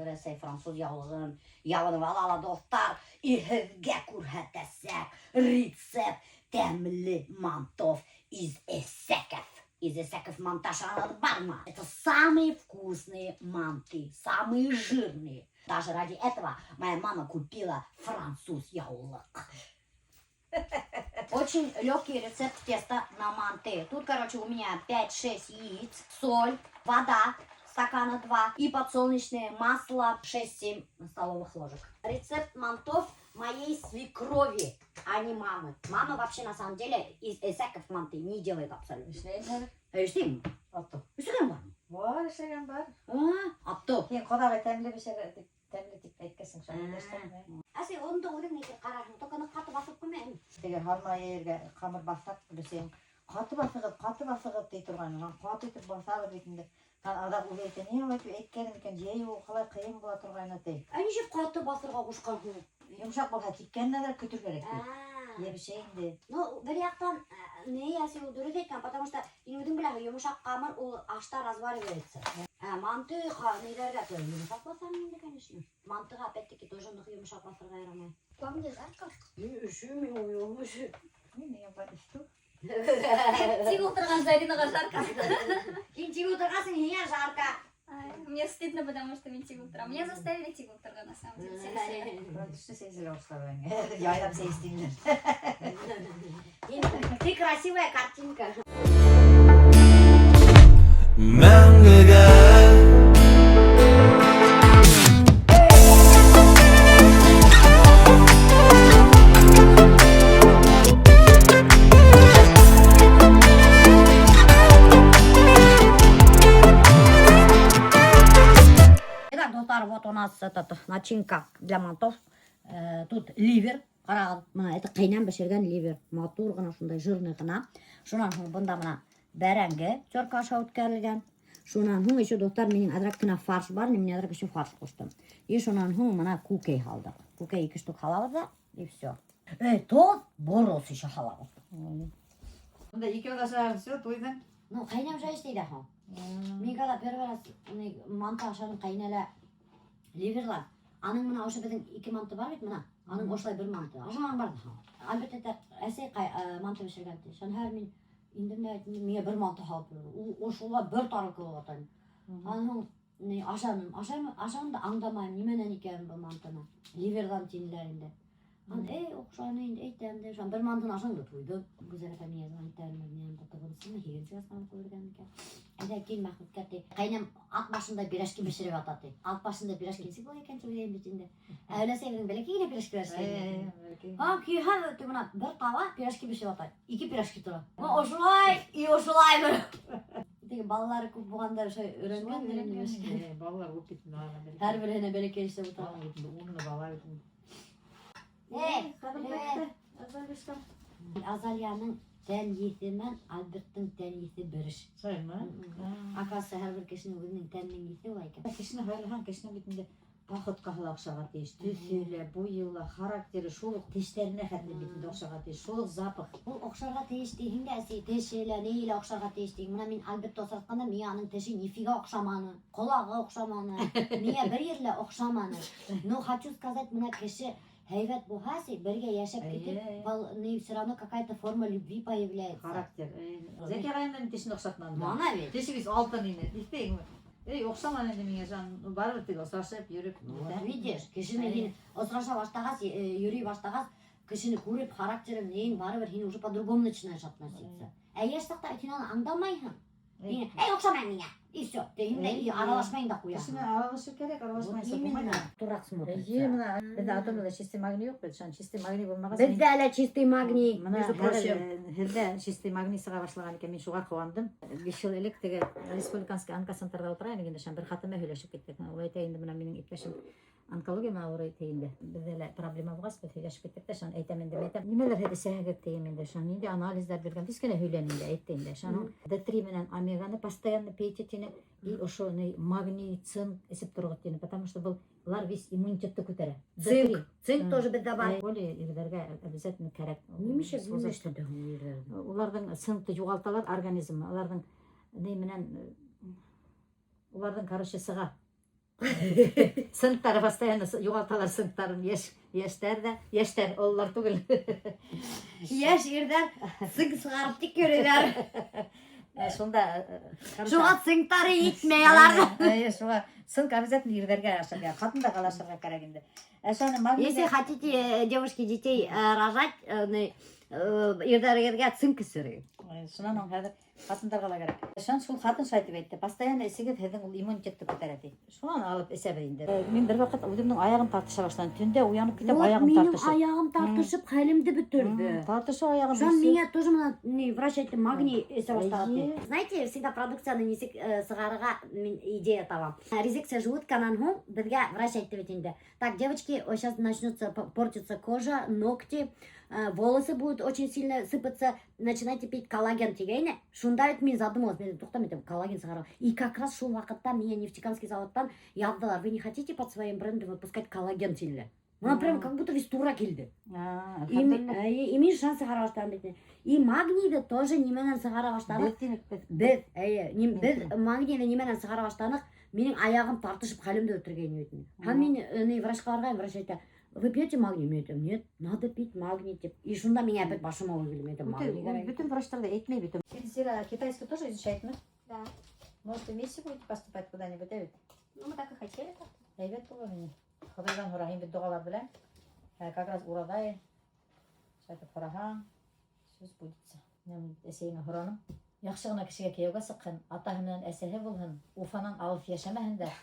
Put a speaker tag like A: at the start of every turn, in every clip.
A: Rəsəy fransız yağlığın yağını ala dostlar. İhevge kurhetesek resept temli mantov из Эсеков. Из Эсеков монтаж барма. Это самые вкусные манты, самые жирные. Даже ради этого моя мама купила француз яулык. Очень легкий рецепт теста на манты. Тут, короче, у меня 5-6 яиц, соль, вода, стакана 2 и подсолнечное масло 6-7 столовых ложек. Рецепт мантов моей свекрови, а не мамы. Мама вообще на самом деле из Эсеков манты не делает абсолютно. Üsteyim mi?
B: Attım.
A: Üsteyim var mı?
B: Var işleyen var.
A: Attı.
B: Keyin kodağı temli bir şey temli tip etkesin şöyle gösterme.
A: Asi onu da olayım neyse kararım. Tokanı katı basıp koymayayım.
B: Teger harma yerge kamır bassak bilsem katı basıgıp dey turgan. Katı etip basar deytinde. Kan adam uleyte niye olay etkenim eken jeyi o kalay kıyım bola turgan dey.
A: Nişip katı basırga kuşkan hı.
B: Yumuşak bolsa tikkenler kütür gerek dey. Ye bir şeyindi.
A: Ну, bir yaktan ne яси удуру deyken, потому что инудun bile yumuşak kamır o aşta разваривается. Mantı nelerge böyle yumuşak basarım şimdi, конечно. Mantı опять-таки тоже yumuşak basırga yaramay. Там где жарко? Üşümüyorum, üşüm.
B: Ne yapar işte?
C: Тик отырған Заринаға жарко.
A: Сен тик отырғансың, неге жарко?
C: Мне стыдно, потому что мен тик отырамын. Меня заставили тик отырға, на самом деле.
B: Продюсер сезілі ұстаған. Яйлап сейстеймін.
A: Ты красивая картинка. Вот у нас этот начинка для мантов. Тут ливер. Қарағым, мына это қайнан пішірген ливер. Матур ғана, шундай жирный ғана. Шунан соң бұнда мына бәрәңгі терка аша өткәрілген. Шунан соң еще достар менің адрак кына фарш бар, мен адрак еще фарш қоштым. И шунан соң мына кукей алдық. Кукей 2 штук халабыз да, и все. Тоз борос еще халабыз.
B: Bunda 2 odası все, toydun.
A: Ну, қайнам жай істейді хон. Мен когда первый раз манты ашадым қайнала ливерлар. Аның мына ошы біздің 2 манты бар бет мына. Аның ошылай 1 манты. Ашаман барды хон. Әлбетте әсей манты пішіргенде. Шан әр мен индімде менге 1 манты халып берді. Ошылар 1 тарылқы болып атайын. Аның ашамын да аңдамайым. Неменен екенін бұл мантыны. Ливердан теңілерінде. Оқшаны енді әйтемді. Шан 1 мантын ашаңды тойды. Güzel efendim yazan terminleyen fotoğrafını heyirci aslan koyurgan ekan. Anda keyin Mahmud katta qaynam at başında birashki pishirib atadi. Alt başında birashki nesi bo'lar ekan cho'yim içinde. Öyle sevdim böyle ki birashki pishirib. Ha ki ha buna bir tava birashki pishirib atadi. 2 birashki turadi. Va oshulay, oshulay bir. Degan balalar ko'p bo'lganda o'sha o'rgangan.
B: Balalar o'p ketdi.
A: Har birine bereke işte bu tava.
B: Uni bala o'tdi.
A: Azalyanın teniyetinden Albert'ın teniyeti biriş.
B: Sayın mı?
A: Akası her bir kişinin özünün teniyeti var iken.
B: Kişinin hayırlıhan kişinin bitinde Бақыт қағыл ақшаға теш, түсілі, бойылы, характері, шолық тештеріне қәтті бетінде ақшаға теш, шолық запық.
A: Бұл ақшаға теш дейін кәсі, тешелі, нейлі ақшаға теш дейін. Мұна мен Альберт осатқанда, мен аның теші нефиға оқшаманы, қолағы оқшаманы, мен бір ерлі оқшаманы. Но хочу сказать, мұна кіші Hayvat bu hasi, birge yaşap gidip, все равно какая-то форма любви появляется.
B: Характер. Зеки ғайындан тешін оқшатман.
A: Мана бет.
B: Тешігіз алтын ені, дейтпейін ме? Оқшаман енді менге жан, барып өттегі осрашып, жүріп.
A: Видишь, кішіні осраша баштағас, юри баштағас, кішіні көріп, характерім нейін барып, хені уже по-другому начинаешь относиться. Яштақта сен аңдамайсың. Оқшамай меня. И все. Дейін аралашмайын да қоясың.
B: Кішіні аралашу керек, аралашмайсың.
A: Именно. Турақ смотрится.
B: Мына, бізді атомда чистый магний жоқ беді, шан чистый магний болмағас.
A: Бізді әлі чистый магний, между прочим.
B: Хілді чистый магний сыға башылаған екен, мен шуға қуандым. 5 жыл елік теге республиканский онкоцентрда отырайын дегенде, шан бір хатыма сөйлесіп кеттік. Олай тейінді мына менің иптешім онкологияма орай тейінді. Бізді проблема болғас, біз сөйлесіп кеттік те, шан айтам енді айтам. Немелер хеді сәғіп тейінді, шан енді анализдер берген, тескене сөйленінде айтты. Шан D3 менен омеганы постоянно пейт етені, и ошо магний, цинк есіп тұрғыт дейін, потому что бұлар весь иммунитетті көтері.
A: Цинк тоже біз добавим.
B: Оле ерлерге обязательно керек.
A: Немеше білмешті дөңі ерлерді.
B: Олардың цинкті жоғалталар организм, олардың нейменен, олардың короче сыға. Сынктары постоянно югалталар сынктарын яшьтер оллар түгел.
A: Яш ирдер сың сыгарып тик көрелер.
B: Шунда
A: Шуга сыңтары итмей алар.
B: шуга сынк обязательно ирдерге ашырга, катында калашырга керек инде. Шаны магний.
A: Если хотите, девушки, детей рожать, ирдерге цинк сыры.
B: Шунан он хәзер катындар кала керек. Шан шул катын шайтып әйтте. Постоянно эсегез һеҙҙең ул иммунитетты күтәрә ди. Шунан алып эсәбез инде. Мин бер вакыт үҙемнең аягым тартыша башланы. Төндә уянып китеп аягым тартышып.
A: Аягым тартышып, хәлемде бөтөрдө.
B: Тартышы аягым.
A: Шан меня тоже врач айтты, магний эсә баштады. Знаете, всегда продукцияны нисек сыгарыга мин идея табам. Резекция желудканан һуң безгә врач айтты бит инде. Так, девочки, сейчас начнется портиться кожа, ногти, волосы будут очень сильно сыпаться, начинайте пить коллаген тигәйне. Шунда бит мин задумалась, мен туктам итеп коллаген сыгарга. И как раз шул вакытта меня Нефтекамский заводтан яздылар. Вы не хотите под своим брендом выпускать коллаген тиле? Она прям как будто весь тура келди. И мин шанс сыгара баштадым бит. И магнийди тоже неменен сыгара баштадык. Без магнийди неменен сыгара баштадык. Менин аягым тартышып хәлемде өтүргөн бит. Һәм мин врачка барган, врач айтты: "Вы пьете магний?" Мен айтам: "Нет, надо пить магний" деп. И шунда меня опять башым ауырды. Мен айтам: "Магний".
B: Bütün врачтар да әйтмей бит. Син китайский тоже изучаетме?
C: Да.
B: Может, вместе будете поступать куда-нибудь, да?
C: Ну, мы так и хотели как-то.
B: Әйбәт булыр инде. Худайдан һорайын бит дугалар белән. Как раз урадай. Шайтып һораһаң, сүз будется. Мен әсәйгә һораным. Яхшы гына кешегә кияүгә сыккан, атаһы менән әсәһе булһын, Уфанан алып яшәмәһендәр.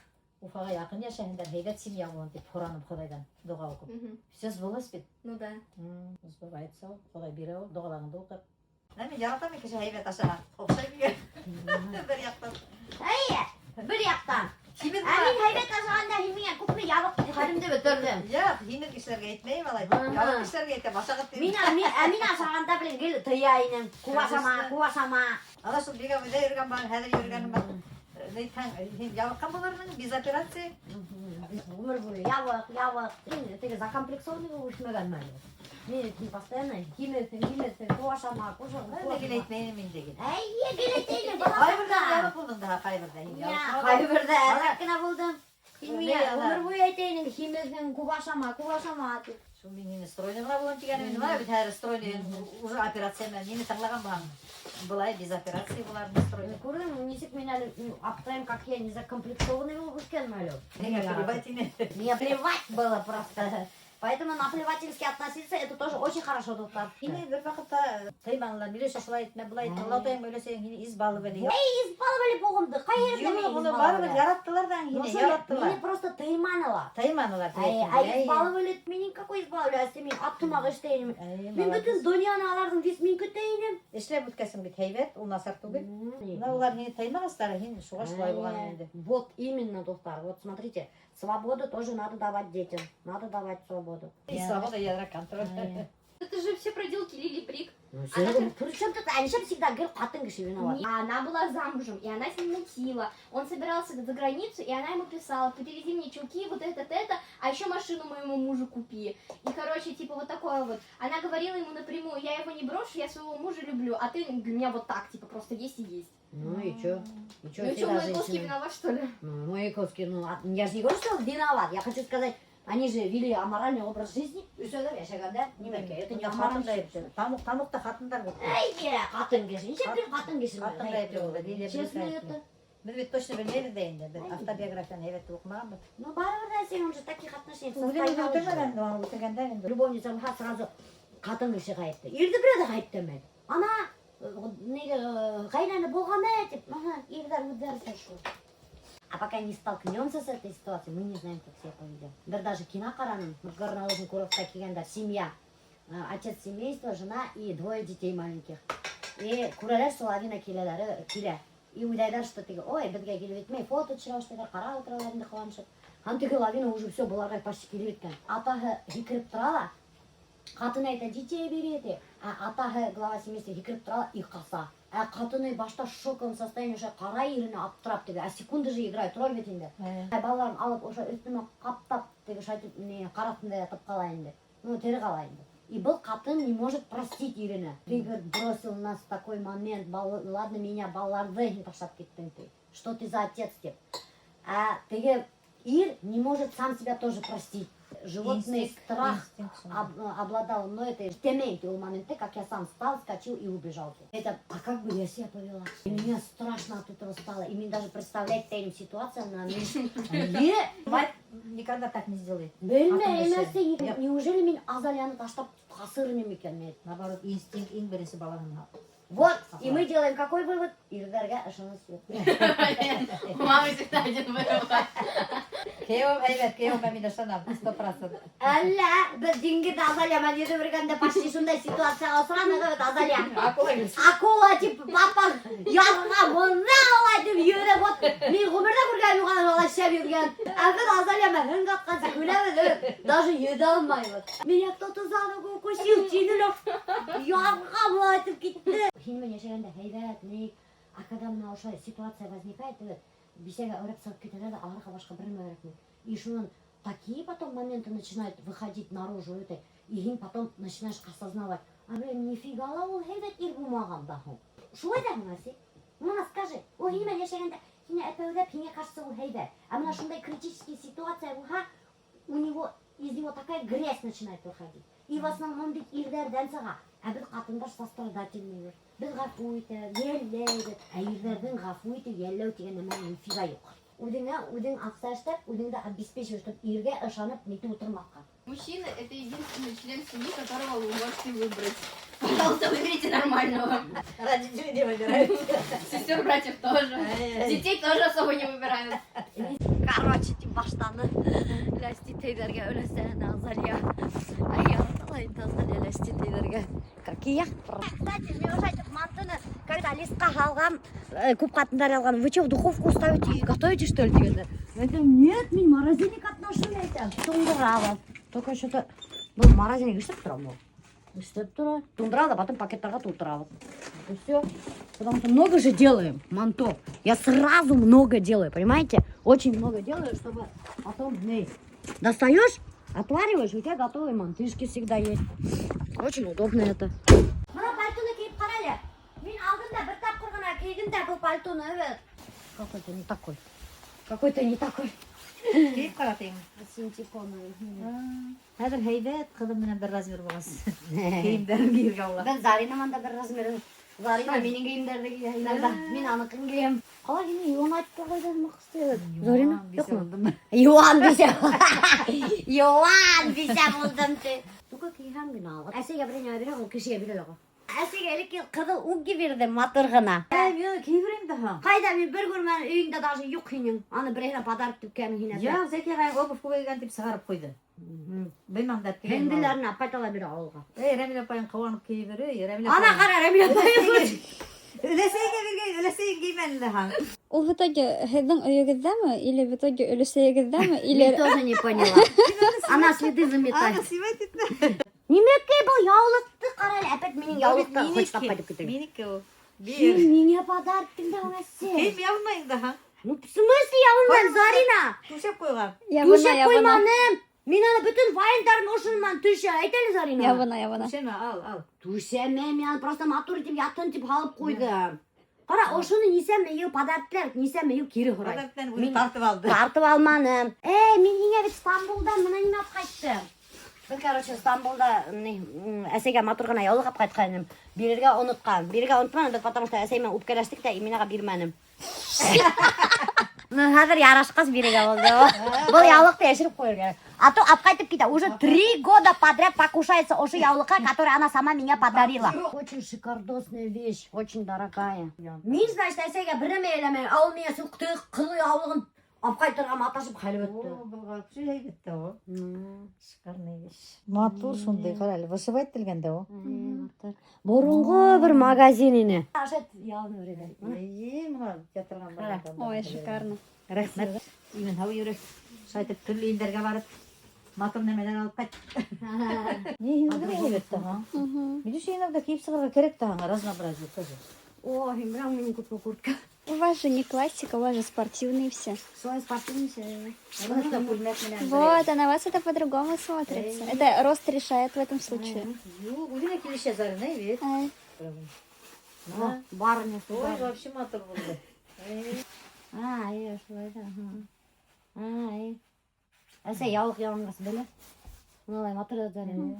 B: Уфага якын яшәһендәр, һәйбәт семья булһын дип һораным Худайдан дуга укып. Все сбылось бит.
C: Ну да.
B: Сбывается. Худай бирә ул дугаларыңды укып. Мен яратам кеше һәйбәт ашаган. Охшай бигә. Бер яктан.
A: Бер яктан.
B: Мин
A: Мин һәйбәт ашаганда һимия күпме ябык хәлемде бөтөрдүм.
B: Я, һинер кешеләргә әйтмәйм алай. Ябык кешеләргә әйтәм, ашагып
A: Мин ашаганда белән гел тыяйным. Куашама.
B: Ала шул бигә үдә йөргән бар, хәзер йөргәнем бар. Нәйтәң, һин ябыккан булырмын без операция.
A: Умыр буе ябык. Теге закомплексованный булып эшләгән мәле. Мин постоянно химия, куашама.
B: Дигән әйтмәйм инде.
A: Гел
B: Кайбердә ябык булдың да, кайбердә.
A: Кайбердә әзәккенә булдым. Химия, умыр буе әйтәйин, химия, куашама.
B: Шул мине стройный гына булган дигәнем нема бит, хәзер стройный уже операция менән мине тыңлаган бар. Былай без операции буларны стройный.
A: Күрдең, нисек мин әле аптайым, как я не закомплексованный булып үткән мәле. Мне плевать было просто. Поэтому наплевательски относиться, это тоже очень хорошо, доктор.
B: Һине бер вакытта тыйманлар, миле шашылай әйтмә, былай тыңлатайым өйләсәң, һине избалы беле.
A: Избалывали булгымды. Кайердә мин
B: Буны барыбер яраттылар да, һине яраттылар.
A: Меня просто тыйманылар.
B: Тыйманылар.
A: Избалывали, менин какой избалывали, мен аптымак эштейнем. Мен бүтүн дөньяны алардын весь мен көтәйнем.
B: Эшләп үткәсең бит һәйбәт, ул насар түгел. Мына улар һине тыймагастар, һин шуга шулай булган инде.
A: Вот именно, доктор. Вот смотрите, свободу тоже надо давать детям. Надо давать свободу.
B: И свобода ядра контроль.
C: Это же все проделки Лили Брик.
A: Причем тут они всегда говорят, катын киши виноват.
C: Она была замужем, и она с ним мутила. Он собирался за границу, и она ему писала: "Привези мне чулки, вот это, а еще машину моему мужу купи". И, короче, типа вот такое вот. Она говорила ему напрямую: "Я его не брошу, я своего мужа люблю, а ты для меня вот так, типа просто есть и есть".
A: Ну и чё?
C: Ну что, Маяковский виноват, что ли?
A: Ну, Маяковский, я же не говорю, что он виноват. Я хочу сказать, они же вели аморальный образ жизни. Үсөдө яшаганда, немеке, это не аморальный.
B: Тамукта хатындар бут.
A: Катын киши, ничек бир катын киши.
B: Катын да
A: Честно это.
B: Biz bit точно bilmeyiz de inде. Biz автобиографияны evet оқымағанбыз.
A: Ну, барыбір сен уже таких отношений.
B: Любовницам
A: сразу катын киши кайтты. Ирди бирөдө кайтты мен. Ана неге кайнаны болганы деп, ирдер үдерсе шу. А пока не столкнемся с этой ситуацией, мы не знаем, как себя поведем. Да даже кино караным, в горнолыжный курортқа келгенде семья, отец семейства, жена и двое детей маленьких. И күрәләр соловина килә. И уйлайлар, что тиги, ой, бізге келіп етмей, фото түсіріп, қара отыраларында қуанышып. Хан тиги лавина уже все бұларға почти келіп еткен. Атағы хикіріп тұрала, қатын айта детей береді. Атағы глава семейства хикіріп тұрала, и қаса. Қатыны башта в шоковом состоянии уже қара иріні аптырап тиги, секунды же играет роль бетінде. Балаларын алып, уже үстіме қаптап, тиги шайтып, қаратында ятып қалайынды. Ну, тері қалайынды. И был катын не может простить Ирина. Ты, говорит, бросил нас в такой момент. Ладно, меня балларды не пошат кеттің ты. Что ты за отец, деп. А ты Ир не может сам себя тоже простить. Животный
B: Инстинкт,
A: страх
B: инстинкт что-то.
A: обладал, но это в моменте, в моменте, как я сам встал, скачал и убежал. Это, а как бы я себя повела? И мне страшно от этого стало. И мне даже представлять таким ситуациям на
B: Мать никогда так не сделает.
A: Неужели мен Азалияны таштап қасырын екен мен?
B: Наоборот, инстинкт ең бірінші баланың.
A: Вот, и мы делаем какой вывод? Ирдарға ышаныс жоқ.
C: У мамы всегда один вывод.
B: Күйеуім әйбет, күйеуім мен ышанам, 100%.
A: Әллә, біз дингіде Азалия мен еді біргенде почти сондай ситуацияға сұранығы өт Азалия.
B: Акула емес.
A: Акула тип папа язға мұнда олай деп үйіріп от. Мен ғұмырда көрген оған олай шәп ерген. Әбіт Азалия мен хын қатқан күләбі даже еді алмайды. Меня кто-то за ногу укусил, тинулев. Язға бұлай айтып кетті. Хинмен яшаганда хайбат, нек. А когда мына ошай ситуация возникает, бесяга ұрып салып кетеді, арқа башқа біріме ұрып. И шунан такие потом моменты начинают выходить наружу, это, и хин потом начинаешь осознавать. А блин, нифига ла ол хайбат ир бумаган даху. Шулай да мынаси? Мына скажи, о хинмен яшаганда хине әпәудәп хине кажется ол хайбат. А мына шундай критические ситуация буха, у него из него такая грязь начинает выходить. И в основном бит ирдерден сага. А біз қатындар сострадательныйлар. Біз ғафу етіп, еллейді. А ерлердің ғафу етіп, еллеу деген нәмән нифига жоқ. Удың ақса штеп, удыңда обеспечиваешь, чтобы ирге ышанып нетіп отырмаққа.
C: Мужчина – это единственный член семьи, которого вы можете выбрать. Пожалуйста, выберите нормального.
B: Родители не выбирают.
C: Сестер, братьев тоже. Детей тоже особо не выбирают.
A: Короче, тем баштаны. Ләсти тейдерге өлесен Азалия. Айярталайын Азалия ләсти тейдерге. Какие? Кстати, мне уже этих мантыны, когда листка алган, көп қатындар алган, вы что, в духовку ставите и готовите, что ли, дегенде? Это нет, мен морозильник отношу, айтам. Тундыралып. Только что-то... Бұл морозильник істеп тұрам бұл. Істеп тұра. Тундыралып, потом пакеттарға толтыралып. И все. Потому что много же делаем, манто. Я сразу много делаю, понимаете? Очень много делаю, чтобы потом достаешь, отвариваешь, у тебя готовые мантышки всегда есть. Очень удобно это. Какой-то не такой. Какой-то не такой.
B: Кейіп қаратайын.
A: Синтепоновый.
B: Әзір хайбет, қыдым менен бір размер боласыз. Кейімдерін кейірге аула.
A: Ben Zarina'man da bir razmeri. Zarina benim giyimlerde giyiyor. Ben anakın giyim. Ала yine yuvan açıp koyduğum istiyor. Zarina yok mu? Yuvan bir şey. Yuvan bir şey buldum ki. Tuka kıyhan gün ağır. Әсеге біріне бере, ол кішіге бере лаға. Әсеге елікке қыдыл ұғы бердім матырғына.
B: Мен кейбірем daha.
A: Қайда мен бір көрмен үйіңде даже юқ хинен. Аны бір ехна подарып түпкені хинен.
B: Ya Zeki қайын обувь көбейген деп сығарып қойды. Білмем дәп кейбірем.
A: Хенділерін апайтала бере ауылға.
B: Ремил апайын қуанып кейбірі.
A: Ана қара Ремил апайын.
B: Өлесейін кеймен daha.
D: Ол в итоге һеҙҙең өйөгөҙҙәме или в итоге өлөсәйегеҙҙәме
A: Я
D: или
A: тоже не поняла. Она следы заметает.
B: Ана симет етті.
A: Немекке бұл яулықты қарайлы. Әпет менің яулықты қойшып қайтып кетеді.
B: Менікі о.
A: Сен мене подарктың да оңасы.
B: Кейіп явмайын daha.
A: Ну, в смысле яулман, Зарина?
B: Түшеп қойған.
A: Түшеп қойманым. Мен аны бүтін вайындарын ошынман түші. Айтәлі, Зарина?
D: ябына.
B: Түшеме, ал.
A: Түшеме, мен просто матур етіп, ятын тип алып қойдым. Қара, ошыны несәме еу подарктылар, несәме еу кері құрай.
B: Подарктан өзі тартып алды.
A: Тартып алманым. Мен еңе бет Стамбулдан мына неме алып қайттым. Біз, короче, Стамбулда әсеге матурғана яулық алып қайтқаным. Берерге ұнытқан. Берерге ұнытманым, біз потому что әсеймен үпкелештік те, именаға бермәнім. Хәзір ярашқас береге болды. Бұл яулықты яшіріп қойыр керек. А то алып қайтып кетті. Уже 3 года подряд покушается ошо яулыққа, который она сама меня подарила. Очень шикардосная вещь, очень дорогая. Мен, значит, әсеге біріме елеме, ал мен сұқты қылы яулығын алып қайтырға маташып қалып өтті.
B: Бұл ғапшы әйбетті о. Шықарны еш. Матур сондай қарайлы. Вышивать тілгенде о.
A: Бұрынғы бір магазиніне. Ашет яуын өреді.
B: Мұна жатырған бар.
D: ой, шикарно.
B: Рахмет. Имен хау үйрек. Шайтып түрлі елдерге барып. Матур немелер алып қайт. Не, хинді әйбетті ға. Видишь, иногда кейіп сығырға керек тағаңа. Разнообразие тоже.
A: О, прям мені купил куртка.
D: У вас же не классика, у вас же спортивные все.
A: Свой спортивный все.
D: Вот, а на вас это по-другому смотрится. Это рост решает в этом случае.
B: Удина келеше зарына, evet.
D: Ай.
A: Барыня
B: Ой,
A: сюда.
B: вообще матур болды.
A: Иә, шулай да. Әсә яулық яуынғасы біле. Мыналай матыры Зарина.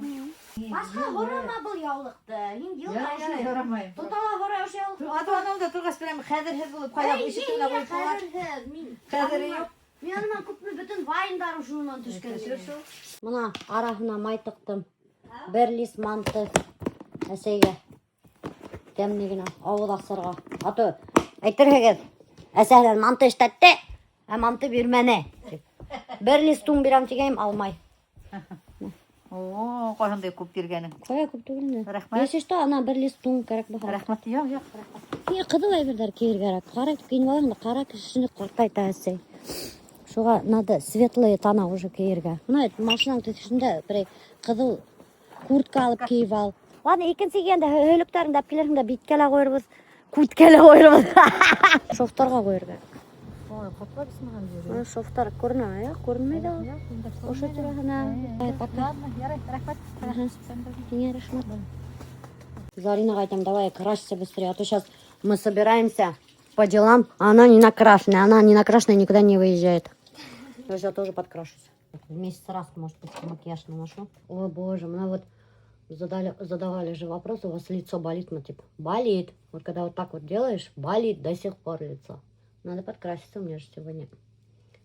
A: Басқа хорама бұл яулықты.
B: Ярамайым.
A: Тотала хора ошы яулық.
B: Атуанымда тұрғас берем хәдір болып қайлап ешіктігіне қойып қалар. Хәдірі жоқ.
A: Менімен күпіл бүтін вайындарым шуынан түшкен. Мына арахына май тықтым. Бір лист манты әсәйге. Дәмнегіне ауыл ақсарға. Аты әйттіргеген. Әсәйлер манты іштәтті. Манты бермәне. Бір лист туң берем тегейм алмай.
B: О, қойғандай көп бергенің.
A: Қоя көп түгіліне.
B: Рахмет.
A: Есешті ана бір лист туң керек бұға.
B: Рахмет, жоқ.
A: Қыдылай бірдер кейір керек. Қара кейін балағында қара кішіні қортайта әсәй. Шуға надо светлые тона уже кейірге. Мына машинаң түтішінде бір қыдыл куртка алып кейіп ал. Ладно, екінші енді өліктеріңді әпкелеріңді биткелі қойырбыз, курткелі қойырбыз. Шоқтарға қойырға.
B: Ой, қотла бісін ған жүрі.
A: Шоқтар көріне ме? Көрінмейді ол. Ошы түрәхіна.
B: Ладно, ярай, рахмет.
A: Мне рахмет. Зарина говорит, давай красься быстрее, а то сейчас мы собираемся по делам, а она не накрашенная. Она не накрашенная никуда не выезжает. Я сейчас тоже подкрашусь. В месяц раз, может быть, макияж наношу. О боже, мы вот задавали же вопрос, у вас лицо болит? Мы типа, болит. Вот когда вот так вот делаешь, болит до сих пор лицо. Надо подкраситься, у меня же сегодня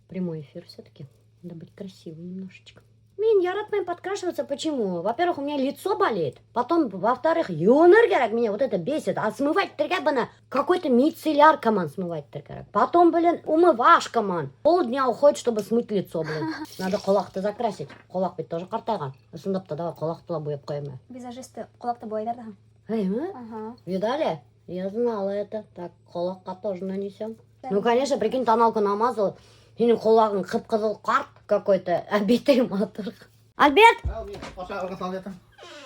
A: прямой эфир все-таки. Надо быть красивым немножечко. Мен яратмайм подкрашиваться. Почему? Во-первых, у меня лицо болит. Потом, во-вторых, юнер керек, меня вот это бесит. А смывать трекабана какой-то мицелляр команд смывать трекабана. Потом, блин, умывашка, ман. Полдня уходит, чтобы смыть лицо, блин. Надо колақты закрасить. Колақ бет тоже қартайған. Осындапта давай колақты бояп қойма.
D: Визажисты қолақты бой берді.
A: Эй, мы?
D: Ага.
A: Видали? Я знала это. Так, колаққа тоже нанесем. Ну, конечно, прикинь, тоналку намазал. И колағың қып-қызыл қарт какой-то. Обетей матыр. Альберт!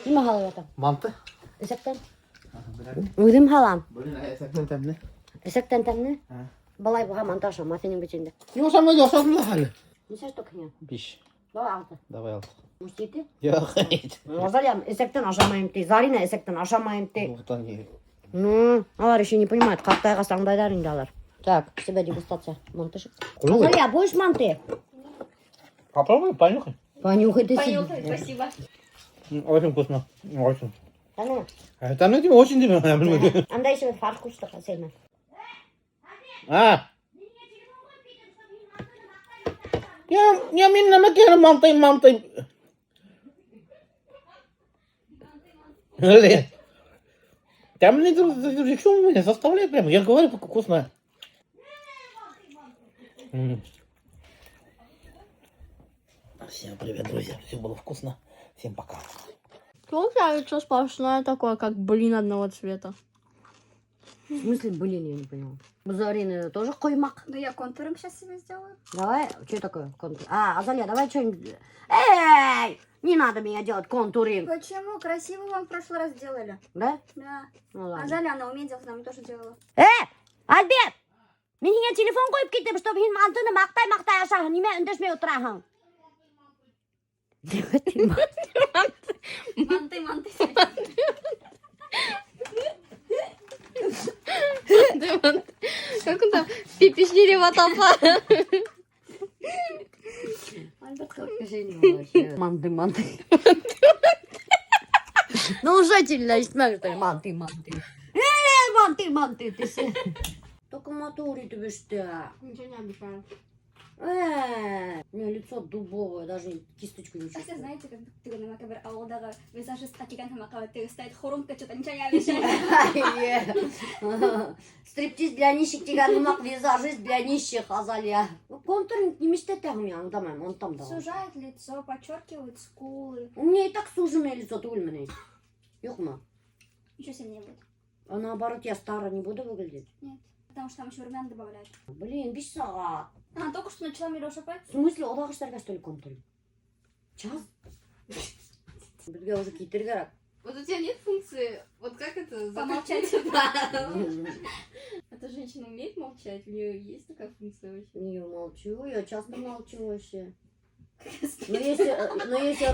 A: Неме қалып жатыр?
E: Манты?
A: Ісектен? Өзім қалам.
E: Ісектен тәміне.
A: Ісектен тәміне? Балай бұға монтажа, мафенің бөтенде.
E: Yo'qsamay yo'qsadim da hali.
A: Неше штук не?
E: 5.
A: Давай алты.
E: Давай al.
A: Может, еті?
E: Yo'q.
A: Азалям, ісектен ашамайым ты. Зарина ісектен ашамайым ты.
E: Тоқтан керек.
A: Ну, алар еще не понимают, қартайға саңдайдарың далар. Так, себе дегустация. Мантышек. Азалия, будешь манты?
E: Попробуй, понюхай.
A: Понюхай ты
C: Понюхай, спасибо.
E: Очень вкусно. Очень.
A: Тәні.
E: Это ну тебе очень тебе, я понимаю.
A: Андай себе фарш күшті қасайма.
E: А. Я мен нема керем мантай. Тәміне что меня заставляет прямо. Я говорю, как вкусно. Всем привет, друзья. Все было вкусно. Всем пока.
C: Получается сплошное такое, как блин одного цвета.
A: В смысле, блин, я не поняла. Зарина тоже коймак.
D: Да я контуром сейчас себе сделаю.
A: Давай, что такое контур? Азалия, давай что-нибудь. Эй, не надо меня делать контуринг.
D: Почему? Красиво вам в прошлый раз делали.
A: Да?
D: Да.
A: Ну
D: А
A: ладно.
D: Заля, она умеет делать, нам тоже делала.
A: Альберт! Мен сенге телефон қойып кеттім, чтобы сен мантыны мақтай ашағын. Неме үндешмей отырағың?
D: Манты.
C: Как он там пипишнерeva толпа.
A: Альберт, как кішені вообще. Манты. Ну уже тебе естмәк, что ли? Манты. Манты, ты все. Только моторит бешті.
C: Ничего не обещаю.
A: У меня лицо дубовое, даже кисточку не
D: А все
A: чувствую.
D: знаете, как тыганы макабер ауылдағы визажист акиган хамақабы стоит хорумка, что-то ничего не обещает.
A: Стриптиз для нищих деген мақ визажист для нищих, Азалия. Контуринг немеште тәғым я аңдамайм, он там да.
D: Сужает лицо, подчеркивает скулы.
A: У меня и так суженное лицо, ты ульміне. Yok ма?
D: Еще сильнее будет.
A: А наоборот, я старо не буду выглядеть.
D: Нет. Потому что там еще румян добавляют.
A: Блин, 5 сағат.
D: Она только что начала Мироша пать.
A: В смысле, одағыштарға что ли контуринг? Час? Бізге уже кейтер керек.
C: Вот у тебя нет функции, вот как это?
D: Помолчать.
C: Эта женщина умеет молчать? У нее есть такая функция вообще?
A: Не молчу, я часто молчу вообще. Но если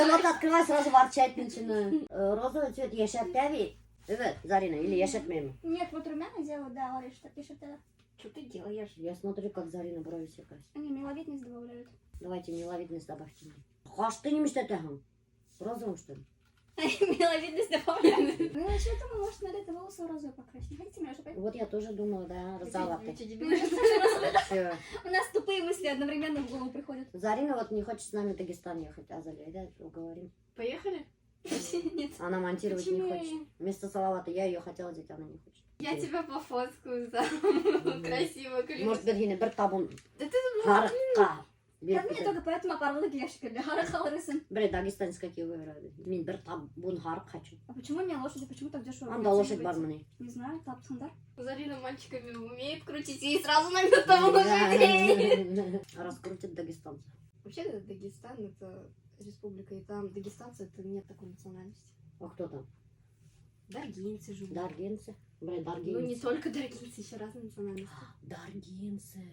A: рот открывать, сразу ворчать начинаю. Розовый цвет ешертяви. Evet, Зарина, или ешертмейм.
D: Нет, вот румяна делают, да, говоришь, что пишет это. Что ты делаешь?
A: Я смотрю, как Зарина брови все красит.
D: Они миловидность добавляют.
A: Давайте миловидность добавьте мне. Хаш ты не мечтаешь, розовым что ли?
D: Миловидность добавляют. Ну, я что думаю, может, надо это волосы розовые покрасить. Не хотите меня шукать?
A: Вот я тоже думала, да, розоватый. Всё.
D: У нас тупые мысли одновременно в голову приходят.
A: Зарина вот не хочет с нами в Дагестан ехать. Азалия, да, уговорим.
C: Поехали?
D: Нет.
A: Она монтировать не
D: Почему?
A: хочет. Вместо Салавата я ее хотела взять, она не хочет.
C: Я тебя пофоткаю, да. Красиво,
A: Может, Бергина, бір табун.
C: Да ты
A: Харыққа.
D: Да мне только поэтому опорвала ящик для харахалрысын.
A: Бля, дагестанский выбираю. Мен бір табун харық хочу.
D: А почему не лошади? Почему так дешево?
A: Анда лошадь бар міне.
D: Не знаю, тапсандар.
C: Зарина мальчиками умеет крутить, и сразу на того лошадей.
A: Раскрутит дагестанцев.
C: Вообще, Дагестан — это республика, и там дагестанцы — это нет такой национальности.
A: А кто там?
C: Даргинцы живут.
A: Даргинцы. Бля,
C: Ну, не
A: даргинцы.
C: только даргинцы, еще разные национальности.
A: Даргинцы.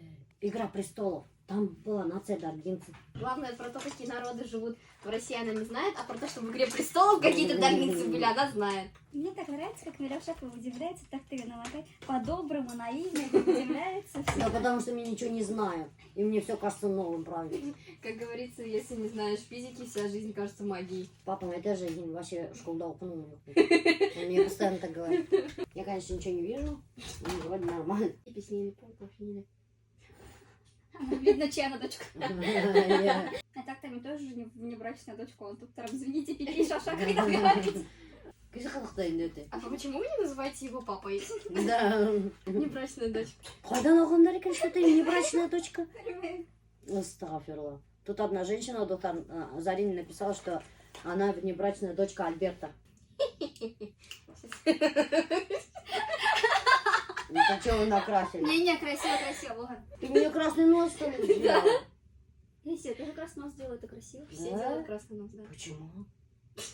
A: Игра престолов. Там была нация даргинцев.
C: Главное, про то, какие народы живут в России, она не знает, а про то, что в «Игре престолов» какие-то даргинцы были, она знает.
D: Мне так нравится, как Миля Шахова удивляется, так ты налагай. По-доброму, наивно, удивляется.
A: Да потому что я ничего не знаю. И мне все кажется новым, правильно.
C: Как говорится, если не знаешь физики, вся жизнь кажется магией.
A: Папа, это жизнь. Вообще школда укнул. Он мне постоянно так говорит. Я, конечно, ничего не вижу. Но вроде нормально.
C: И песни полфиниля.
D: Видно, чья она дочка.
A: Я-
D: А так там тоже внебрачная дочка. Он тут там, извините, пипи, шашак, и так говорит.
A: Кisa Қазақстан это.
C: А почему вы не называете его папой?
A: Да.
C: Небрачная дочь.
A: Қайдан оқыңдар екен, что ты небрачная дочка? Астафирла. Тут одна женщина, доктор Зарина, написала, что она внебрачная дочка Альберта. Это что вы накрасили?
D: Не-не, красиво, красиво, Логан.
A: Ты мне красный нос что ли сделала?
D: Если ты как раз нос сделай, это красиво.
C: Все
A: Да?
C: делают красный нос, да.
A: Почему?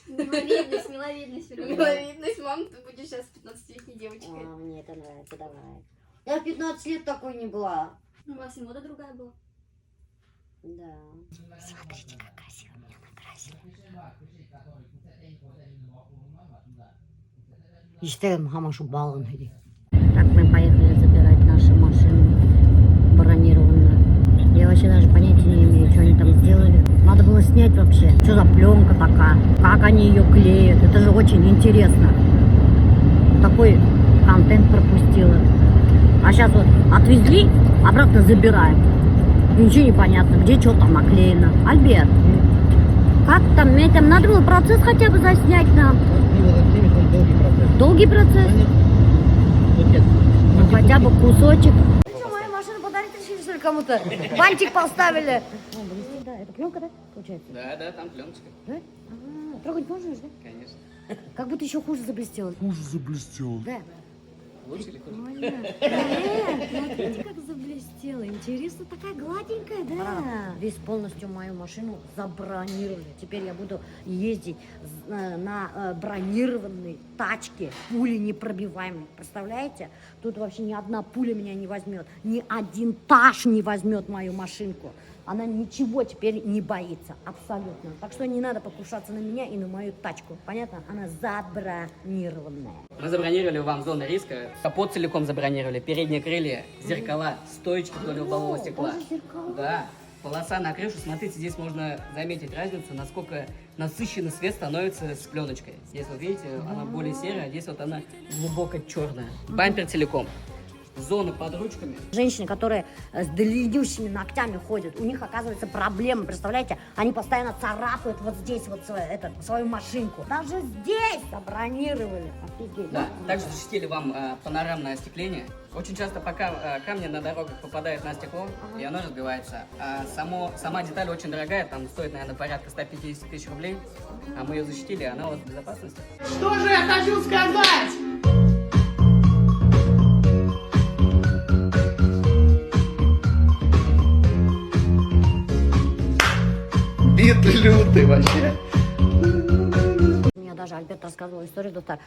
D: Миловидность, миловидность.
C: Миловидность, мам, ты будешь сейчас 15-летней девочкой.
A: Мне это нравится, давай. Я в 15 лет такой не была.
D: Ну, у вас и мода другая была.
A: Да.
D: Смотрите, как красиво меня накрасили.
A: Естественно, хамашу баллон. Так, мы поехали забирать наши машины бронированную. Я вообще даже понятия не имею, что они там сделали. Надо было снять вообще, что за пленка такая, как они ее клеят. Это же очень интересно. Такой контент пропустила. А сейчас вот отвезли, обратно забираем. И ничего не понятно, где что там наклеено. Альберт, как там, мне там надо было процесс хотя бы заснять нам. Долгий процесс? Ну хотя бы кусочек. Ты что, мою машину подарить решили, что ли, кому-то? Бантик поставили. Да, это пленка, да, получается?
F: Да, там пленочка,
A: Да? Трогать можешь, да?
F: конечно.
A: Как будто еще хуже заблестело.
G: Хуже заблестел.
A: Да.
F: Лучше или хуже?
A: Смотрите, как заблестело. Интересно, такая гладенькая, да? Весь полностью мою машину забронировали. Теперь я буду ездить на бронированной тачке, пули непробиваемой. Представляете? Тут вообще ни одна пуля меня не возьмет. Ни один таш не возьмет мою машинку. Она ничего теперь не боится. Абсолютно. Так что не надо покушаться на меня и на мою тачку. Понятно? Она забронированная.
F: Мы забронировали вам зоны риска, капот целиком забронировали, передние крылья, зеркала, стоечки вдоль лобового стекла.
A: Даже зеркала.
F: Да, полоса на крышу. Смотрите, здесь можно заметить разницу, насколько насыщенный свет становится с пленочкой. Здесь вот видите, она более серая, а здесь вот она глубоко черная. Бампер целиком. Зоны под ручками.
A: Женщины, которые с длиннющими ногтями ходят, у них оказывается проблема, представляете? Они постоянно царапают вот здесь вот свою машинку. Даже здесь забронировали. Офигеть.
F: Да, также защитили вам панорамное остекление. Очень часто пока камни на дорогах попадают на стекло, и оно разбивается. А сама деталь очень дорогая, там стоит, наверное, порядка 150 тысяч рублей. А мы ее защитили, и она у вас в безопасности.
H: Что же я хочу сказать?
G: Бедный лютый вообще.
A: Мне даже Альберт рассказывал историю, доктор.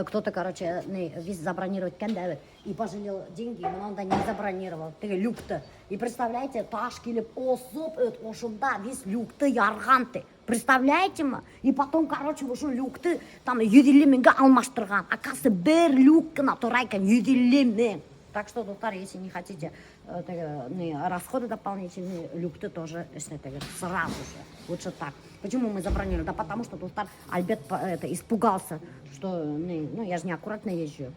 A: Кто-то, короче, весь забронировать кандавит и пожалел деньги, но он да не забронировал. Ты люкты. И представляете, ташкили осоп, ошунда весь люкты ярганты. Представляете ма? И потом, короче, ушун люкты там 150 мыңға алмаштырған. Акасы бір люкына турайкан 150 мың. Так что, доктор, если не хотите расходы дополнительные, люкты тоже сразу же. Лучше так. Почему мы забронировали? Да потому что доктор Альберт испугался, что я же неаккуратно езжу.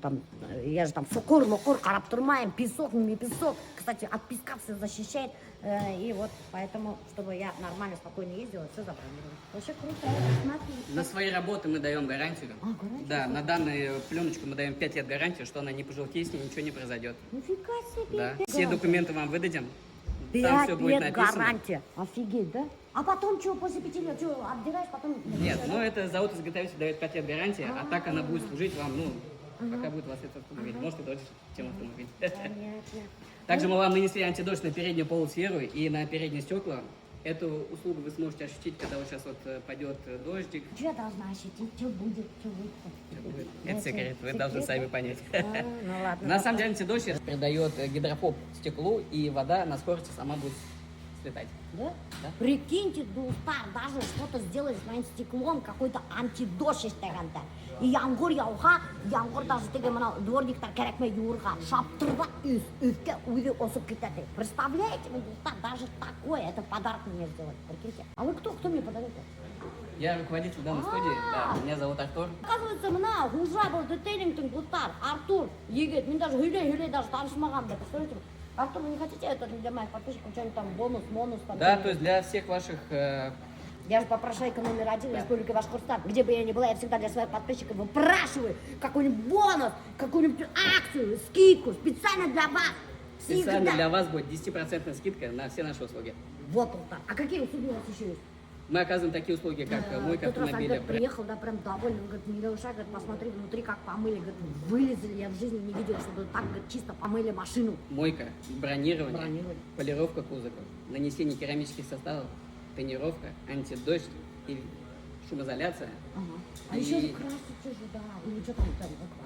A: Там, я же там сукур, мукур, карап турмаем, песок, не песок. Кстати, от песка все защищает. И вот поэтому, чтобы я нормально, спокойно ездила, все забронировала. Вообще круто. Смотри.
F: На свои работы мы даем гарантию.
A: Гарантию?
F: Да, на данную пленочку мы даем 5 лет гарантию, что она не пожелтеет, с ней ничего не произойдет.
A: Нифига себе.
F: Да. Все документы вам выдадим. Там
A: 5
F: все будет
A: лет
F: написано.
A: гарантия. Офигеть, да? А потом что, после 5 лет, что, отдираешь, потом...
F: Нет, ну это завод-изготовитель дает 5 лет гарантии, а так она будет служить вам, пока будет у вас этот автомобиль. Может и дольше, чем автомобиль.
A: Понятно.
F: Также мы вам нанесли антидождь на переднюю полусферу и на передние стекла. Эту услугу вы сможете ощутить, когда вот сейчас вот пойдет дождик.
A: Что я должна ощутить? Что будет? Что будет?
F: Это секрет, вы должны сами понять.
A: Ну ладно.
F: На самом деле антидождь придает гидрофоб стеклу, и вода на скорости сама будет слетать.
A: Да? Прикиньте, достар, даже что-то сделать с моим стеклом, какой-то антидождь істегенде. И яңгыр яуға, яңгыр даже деген мынау дворниктар керекмей юырға, шаптырда үске өзі осып кетеді. Представляете, достар, даже такое, это подарок мне сделали, прикиньте. А вы кто мне подарил?
F: Я руководитель данной студии, да, меня зовут Артур.
A: Оказывается, мына хужа был детейлингтің достар, Артур, егет, мен даже хүлей даже танышмағанмын, представляете? Артур, вы не хотите это для моих подписчиков, что-нибудь там бонус там?
F: Да, то есть для всех ваших...
A: Я же попрошайка номер 1 Республики Башкортостан. Где бы я ни была, я всегда для своих подписчиков выпрашиваю какой-нибудь бонус, какую-нибудь акцию, скидку специально для вас.
F: Специально для вас будет 10% скидка на все наши услуги.
A: Вот он так. А какие услуги у вас еще есть?
F: Мы оказываем такие услуги, как мойка
A: Тот раз
F: автомобиля.
A: Альберт приехал, да, прям довольный, он говорит, Милюша, говорит, посмотри внутри, как помыли, говорит, вылезли, я в жизни не видел, чтобы так, говорит, чисто помыли машину.
F: Мойка, бронирование, полировка кузова, нанесение керамических составов, тонировка, антидождь и шумоизоляция.
A: Ага. А еще же красите же, да, или что там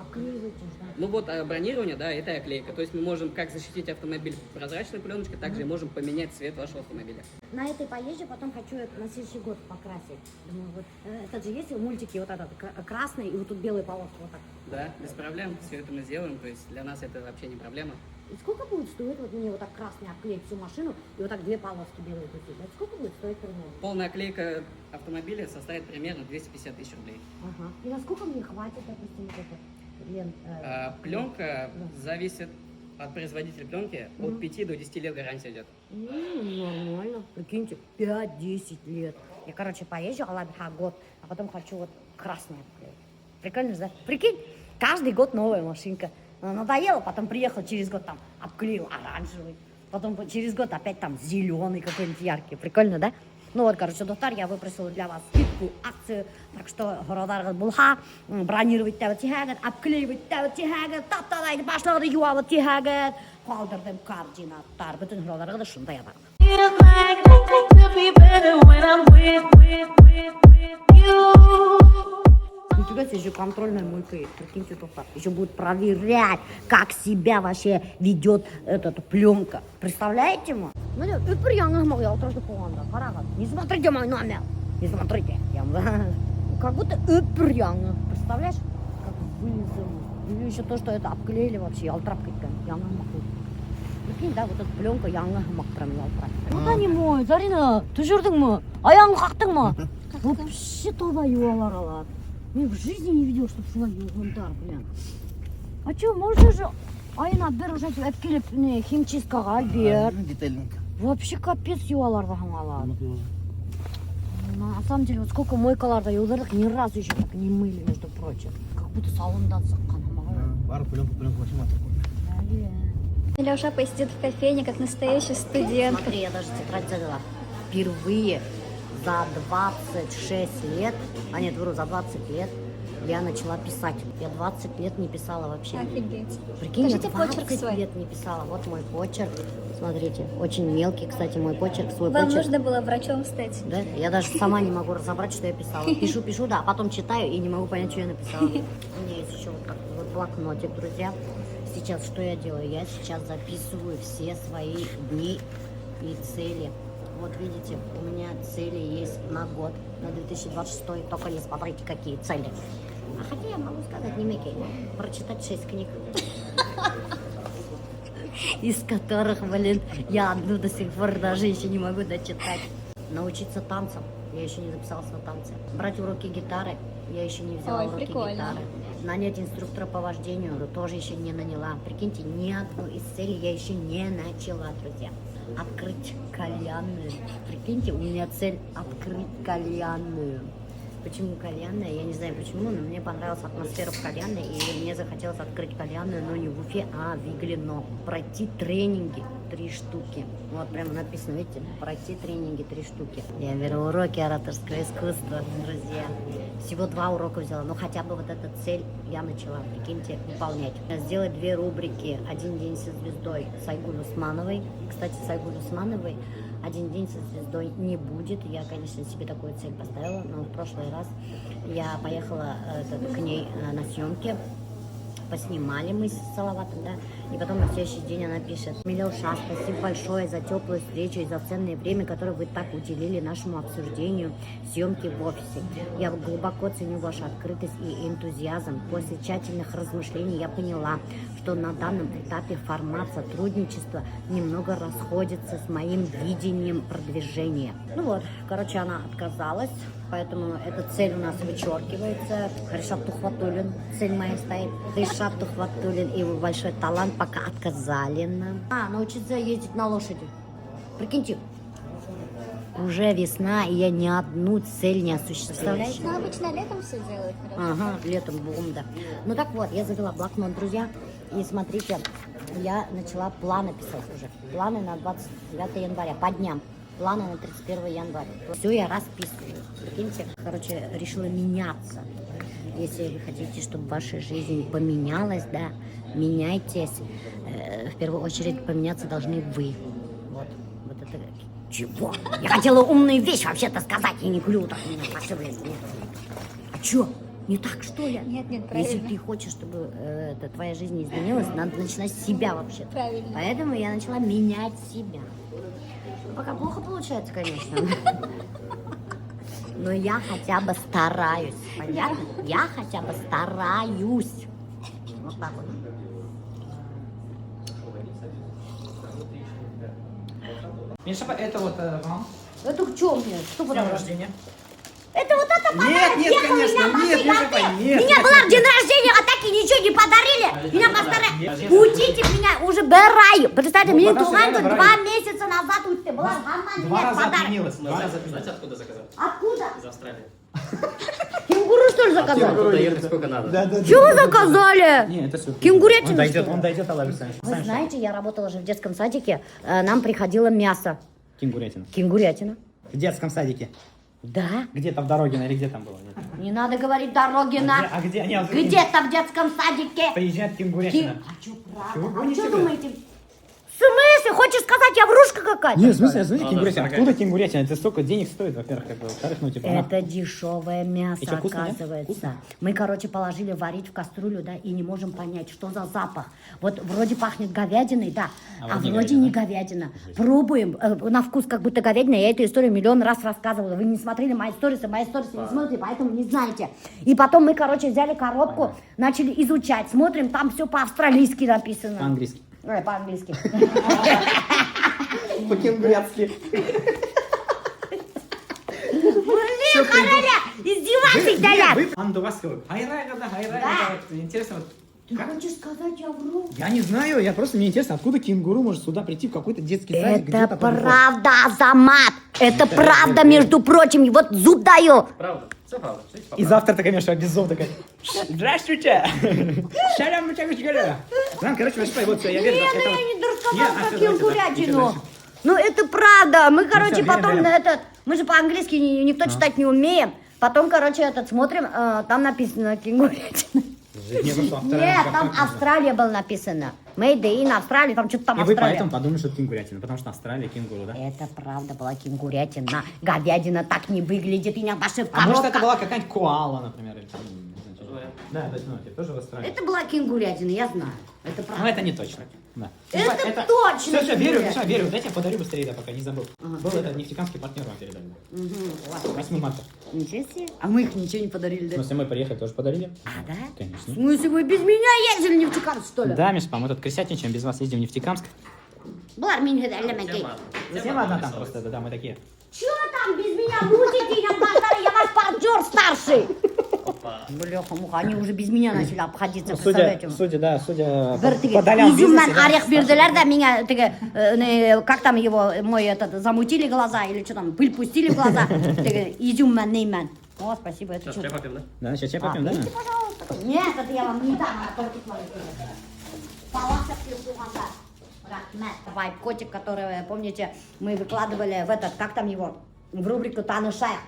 A: обклеиваете же, да.
F: Ну вот бронирование, да, это и оклейка. То есть мы можем как защитить автомобиль прозрачной пленочкой, также и можем поменять цвет вашего автомобиля.
A: На этой поезде потом хочу это на следующий год покрасить. Думаю, вот, это же есть в мультике вот этот красный и вот тут белый полоски вот так.
F: Да, без проблем, все это мы сделаем, то есть для нас это вообще не проблема.
A: И сколько будет стоить вот мне вот так красный обклеить всю машину и вот так 2 полоски белые купить? Это сколько будет стоить примерно?
F: Полная оклейка автомобиля составит примерно 250 тысяч рублей.
A: Ага. И на сколько мне хватит, допустим, вот это лент?
F: Пленка зависит от производителя пленки, от 5 до 10 лет гарантия идет.
A: Нормально, прикиньте, 5-10 лет. Я, короче, поезжу, год, а потом хочу вот красный обклеить. Прикольно же, да? Прикинь, каждый год новая машинка. Надоело, потом приехал через год там обклеил оранжевый, потом через год опять там зеленый какой-нибудь яркий. Прикольно, да? Ну вот, короче, доктор, я выпросила для вас скидку, акцию, так что городар булха, бронировать тәуі тихәгет, обклеивать тәуі тихәгет, тапталайды башлады юалы тихәгет, қалдырдым координаттар, bütün городар да шундай бар. Нифига себе, еще контрольная мойка есть, прикиньте, доктор. Еще будет проверять, как себя вообще ведет эта пленка. Представляете, ему? Не смотрите мой номер. Не смотрите. Как будто ыпряңы. Представляешь? Как вылезано. Или еще то, что это обклеили вообще, ялтрап кеткен. Прикинь, да, вот эта пленка яңы прям ялтрап. Ну да не мой, Зарина, ты жүрдің ме? Аяғын қақтың ма? Вообще толбай юалар алады. Я в жизни не видел, чтобы шла югундар, блин. А что, можно же айына бір ұжат әпкелеп химчисткаға Альберт. Вообще капец юалар алады. На самом деле, вот сколько мойкаларда юлдардық ни разу еще так не мыли, между прочим. Как будто салондан сыққан.
E: Бар пленку машина.
D: Милюша посидит в кофейне, как настоящий студент.
A: Смотри, я даже тетрадь завела. Впервые за 26 лет, а нет, вру, за 20 лет я начала писать. Я 20 лет не писала вообще.
D: Офигеть.
A: Прикинь, я
D: Покажите
A: 20
D: почерк свой.
A: лет не писала. Вот мой почерк. Смотрите, очень мелкий, кстати, мой почерк, свой
D: Вам
A: почерк.
D: нужно было врачом стать.
A: Да? Я даже сама не могу разобрать, что я писала. Пишу, да, а потом читаю и не могу понять, что я написала. У меня есть еще вот блокнотик, друзья. Сейчас что я делаю? Я сейчас записываю все свои дни и цели. Вот видите, у меня цели есть на год, на 2026, только не смотрите, какие цели. А хотя я могу сказать, не мекай, прочитать 6 книг. из которых, блин, я одну до сих пор даже еще не могу дочитать. Научиться танцам. Я еще не записалась на танцы. Брать уроки гитары. Я еще не взяла
D: Ой,
A: уроки
D: прикольно.
A: гитары. Нанять инструктора по вождению тоже еще не наняла. Прикиньте, ни одну из целей я еще не начала, друзья. Открыть кальянную. Прикиньте, у меня цель открыть кальянную. Почему кальянная? Я не знаю почему, но мне понравилась атмосфера в кальянной, и мне захотелось открыть кальянную, но не в Уфе, а в Иглино. Пройти тренинги 3 штуки. Вот прям написано, видите, пройти тренинги 3 штуки. Я беру уроки ораторского искусства, друзья. Всего 2 урока взяла, но хотя бы вот эту цель я начала, прикиньте, выполнять. Сделать 2 рубрики «Один день со звездой» с Айгуль Усмановой. Кстати, с Айгуль Усмановой «Один день со звездой» не будет. Я, конечно, себе такую цель поставила, но в прошлый раз я поехала к ней на съемки. Поснимали мы с Салаватом, да, и потом на следующий день она пишет: «Милюша, спасибо большое за теплую встречу и за ценное время, которое вы так уделили нашему обсуждению съемки в офисе. Я глубоко ценю вашу открытость и энтузиазм. После тщательных размышлений я поняла, что на данном этапе формат сотрудничества немного расходится с моим видением продвижения». Ну вот, короче, она отказалась, поэтому эта цель у нас вычеркивается. Ришат Тухватуллин, цель моя стоит. Ришат Тухватуллин и его большой талант пока отказали нам. Научиться ездить на лошади. Прикиньте, уже весна, и я ни одну цель не осуществляю.
D: Ну, обычно летом все делают хорошо.
A: Ага, летом бум, да. Ну так вот, я завела блокнот, друзья. И смотрите, я начала планы писать уже. Планы на 29 января, по дням. Планы на 31 января. Все я расписываю. Прикиньте, короче, решила меняться. Если вы хотите, чтобы ваша жизнь поменялась, да, меняйтесь. В первую очередь поменяться должны вы. Вот это... Чего? Я хотела умную вещь вообще-то сказать, и не клюю так меня посылает. А чё? Не так, что ли?
D: Нет, правильно.
A: Если ты хочешь, чтобы твоя жизнь изменилась, надо начинать с себя вообще.
D: Правильно.
A: Поэтому я начала менять себя. Пока плохо получается, конечно. Но я хотя бы стараюсь. Понятно? Я хотя бы стараюсь. Вот так вот.
I: Миша, это вот вам.
A: Это что мне? Что
I: С днем рождения.
A: Это вот это подарок.
I: Нет, конечно, нет, Миша, нет.
A: Меня была в день рождения, а так и ничего не подарили. Меня постарали. Учите меня уже бэрай. Представьте, мне туганку 2 месяца назад учите. Была нормально.
I: 2 раза
A: подарок.
I: отменилось.
F: Знаете, откуда заказал?
A: Откуда?
F: Из Австралии.
A: Кенгуру что ли заказали?
F: Туда ехать сколько надо?
I: Да.
A: Чего вы заказали?
I: Не, это все.
A: Кенгурятину,
I: Он дойдет, Алла Александровна.
A: Вы знаете, я работала же в детском садике. Нам приходило мясо.
I: Кенгурятина.
A: Кенгурятина.
I: В детском садике.
A: Да?
I: Где-то в Дорогино или где там было? Нет.
A: Не надо говорить Дорогина.
I: А где? Нет,
A: Где-то в детском садике.
I: Приезжает Кенгурятина.
A: А что,
I: Чего
A: правда?
I: вы
A: А что
I: гоните,
A: думаете? В смысле? Хочешь сказать, я врушка какая-то?
I: Нет, в смысле, знаете,
F: Ну,
I: кенгурятина?
F: да,
I: Откуда кенгурятина? Это столько денег стоит, во-первых, как бы, во-вторых, ну, типа,
A: Это дешевое мясо,
I: И что, вкусно, нет?
A: оказывается.
I: Вкусно?
A: Мы, короче, положили варить в кастрюлю, да, и не можем понять, что за запах. Вот вроде пахнет говядиной, да, а вроде не говядина. Пробуем, на вкус как будто говядина. Я эту историю миллион раз рассказывала. Вы не смотрели мои сторисы не смотрите, поэтому не знаете. И потом мы, короче, взяли коробку, начали изучать, смотрим, там все по-австралийски написано.
I: по-английски.
A: Ой, по-английски.
I: По-кенгурятски.
A: Блин, Хараля, издевайтесь, да я.
I: Андувасил. Интересно, вот.
A: Ты хочешь сказать, я вру?
I: Я не знаю, я просто, мне интересно, откуда кенгуру может сюда прийти в какой-то детский садик,
A: Это
I: где-то по Львову?
A: правда, Азамат. Это правда, между прочим. Вот зуб даю.
F: Правда? Все правда.
I: И завтра ты, конечно, без зов такая. Здравствуйте! Шалям, короче, Васька, вот все, я верю.
A: Нет,
I: это
A: я
I: вот-
A: не
I: Нет,
A: рассказала
I: а
A: про
I: что, давайте,
A: кенгурятину.
I: дальше.
A: Ну, это правда. Мы, короче,
I: всё,
A: потом
I: верим,
A: на этот... Мы же по-английски никто читать не умеем. Потом, короче, этот смотрим, там написано кенгурятина.
I: Не, ну что,
A: Нет, там Австралия было написано. Made in Австралия, там что-то там
I: И вы
A: Австралия.
I: поэтому подумали, что это кенгурятина, потому что Австралия, кенгуру, да?
A: Это правда была кенгурятина. Говядина так не выглядит. И на вашей
I: А может это
A: коробка.
I: была какая-нибудь коала, например, или там, не знаю, что-то. Да, точно, я тоже в Австралии.
A: Это была кенгурятина, я знаю. Это правда.
I: Но это не точно. Да.
A: Это точно
I: Все, верю,
A: кенгурятина.
I: верю. Дайте я подарю быстрее, да, пока не забыл.
A: Ага.
I: Был этот нефтекамский партнер вам передали.
A: Угу,
I: 8 марта.
A: ничего себе. А мы их ничего не подарили,
I: В
A: да?
I: смысле, мы приехали, тоже подарили?
A: А, да? В
I: Конечно.
A: смысле, вы без меня ездили в Нефтекамск, что ли?
I: Да, Мишпа, мы тут крестятничаем, без вас ездим в Нефтекамск.
A: Бар меня элементей.
I: Совсем одна там просто, да, мы такие.
A: Чё там без меня мутите, я ваш партнер старший. Бляха-муха, они уже без меня начали обходиться, представляете?
I: Судя
A: Бір
I: по долям
A: изюммен
I: бизнеса,
A: орех берділер, да, меня, как там его, мой этот, замутили глаза, или что там, пыль пустили в глаза, изюммен, неймен. О, спасибо, это чудо.
I: Да, сейчас чай попьем, да?
A: Видите, пожалуйста. Нет, это я вам не дам, а только смотрите. Вайп котик, который, помните, мы выкладывали в этот, как там его, в рубрику Танышая.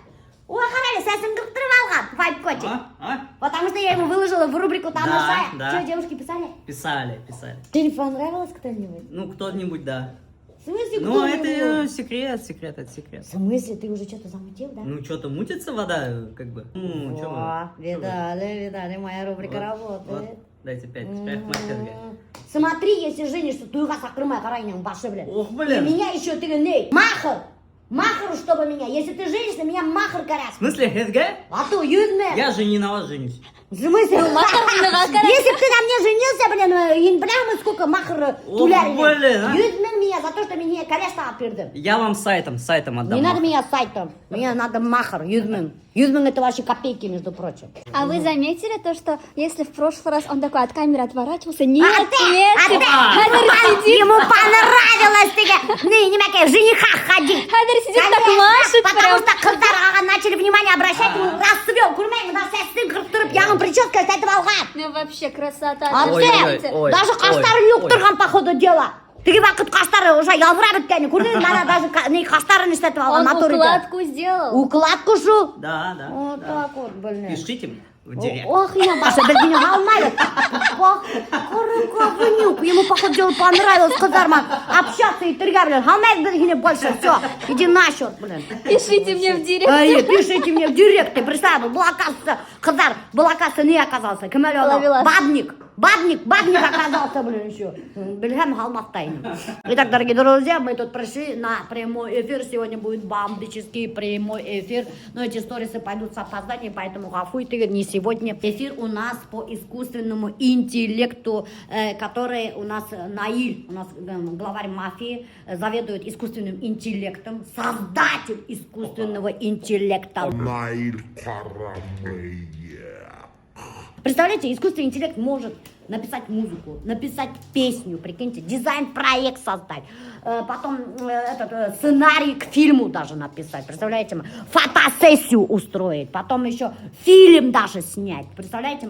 A: Ой, Харали, сәсін кірттіріп вайп котик. Потому что я его выложила в рубрику Танышая.
F: да.
A: Что, девушки писали?
F: Писали.
A: Тебе понравилось кто-нибудь?
F: Ну, кто-нибудь, да.
A: В смысле,
F: Ну,
A: кто-нибудь?
F: это секрет, это секрет.
A: В смысле, ты уже что-то замутил, да?
F: Ну, что-то мутится вода, как бы. Ну, что
A: О, видали, моя рубрика
F: Вот,
A: работает.
F: Дайте 5 маркетинга.
A: Смотри, если женишься, ты вас окрымай карайням баши, блин.
F: Ох,
A: И
F: блин.
A: меня еще ты ней. Махар, чтобы меня. Если ты женишься, меня махар
F: В
A: корят.
F: смысле, ХСГ?
A: А то, юдмен.
F: Я же не на вас женюсь.
A: В смысле? Если бы ты на мне женился, блин, мы сколько махар туляли.
F: блин, а?
A: Юдмен меня за то, что меня коряшта опирдым.
F: Я вам сайтом отдам.
A: Не надо меня сайтом. Мне надо махар, юдмен. Юдмен это ваши копейки, между прочим.
D: А вы заметили то, что если в прошлый раз он такой от камеры отворачивался, нет,
A: Ему понравилось, не макай, в женихах ходить.
D: Хадер сидит так машет
A: Потому
D: прям.
A: что кыздар начали внимание обращать, расцвел, курмай, да, сәсін кырттырып, яғын прическа айтып алған.
D: Ну вообще красота.
A: Вообще,
F: ой,
A: даже қаштары
F: ой.
A: юқтырған по ходу дела. Тігі бақыт қаштары уже ялбыра біткені, көрдіңіз, мана даже қаштарын істетіп алған
D: Он
A: моторы.
D: укладку сделал.
A: Укладку шу.
F: Да.
A: Вот так вот, блин.
F: Пишите мне в директ.
A: Ох, я Маша, бірдеңе алмайды. Қырыққа ему, походу, дело понравилось, қыздармен общаться и тырга, блин. Алмайды бірдеңе больше, все, иди насчет, блин.
D: Пишите мне в директ.
A: Пишите мне в директ, ты представь, был, оказывается, қыздар, был, оказывается, не оказался. Кім әлі ол?
D: Ловелас.
A: Бабник оказался, блин, еще. Бельгам алмастайным. Итак, дорогие друзья, мы тут пришли на прямой эфир. Сегодня будет бомбический прямой эфир. Но эти сторисы пойдут с опозданием, поэтому хафуйте, не сегодня. Эфир у нас по искусственному интеллекту, который у нас Наиль, у нас главарь мафии, заведует искусственным интеллектом, создатель искусственного интеллекта.
G: Наиль Карамея.
A: Представляете, искусственный интеллект может написать музыку, написать песню, прикиньте, дизайн-проект создать, потом сценарий к фильму даже написать, представляете, фотосессию устроить, потом еще фильм даже снять, представляете,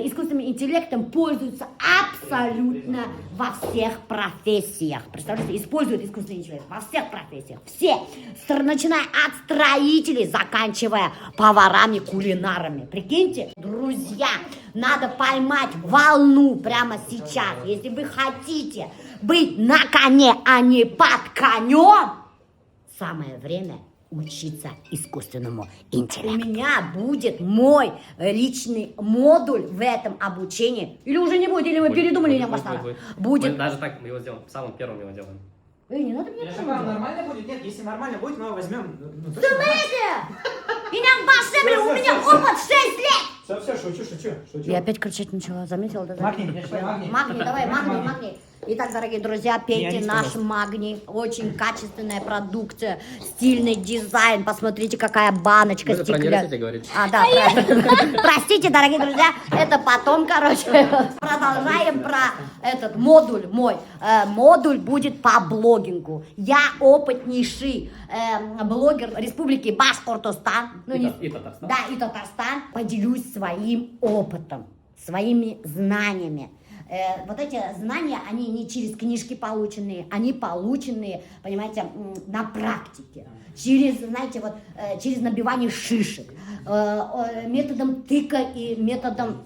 A: искусственным интеллектом пользуются абсолютно во всех профессиях, представляете, используют искусственный интеллект во всех профессиях, все, начиная от строителей, заканчивая поварами, кулинарами, прикиньте, друзья, надо поймать волну прямо сейчас. Если вы хотите быть на коне, а не под конем, самое время учиться искусственному интеллекту. У меня будет мой личный модуль в этом обучении. Или уже не будет, или вы передумали, меня поставили. Будет.
J: Даже так мы его сделаем, самым первым его делаем.
A: Не надо мне
I: Нормально будет? Нет, если нормально будет, мы его возьмем.
A: В смысле? У меня опыт 6 лет!
I: Все, шучу.
A: Я опять кричать начала, заметила? Да?
I: Магний.
A: Давай, магний. Итак, дорогие друзья, пейте
I: не
A: наш магний. Очень качественная продукция, стильный дизайн. Посмотрите, какая баночка стеклянная. А, да, правильно. Простите, дорогие друзья, это потом, Продолжаем про этот модуль мой. Модуль будет по блогингу. Я опытнейший блогер Республики Башкортостан.
J: И Татарстан.
A: Да, и Татарстан. Поделюсь своим опытом, своими знаниями. Вот эти знания, они не через книжки полученные, они полученные, понимаете, на практике. Через, знаете, вот, через набивание шишек, методом тыка и методом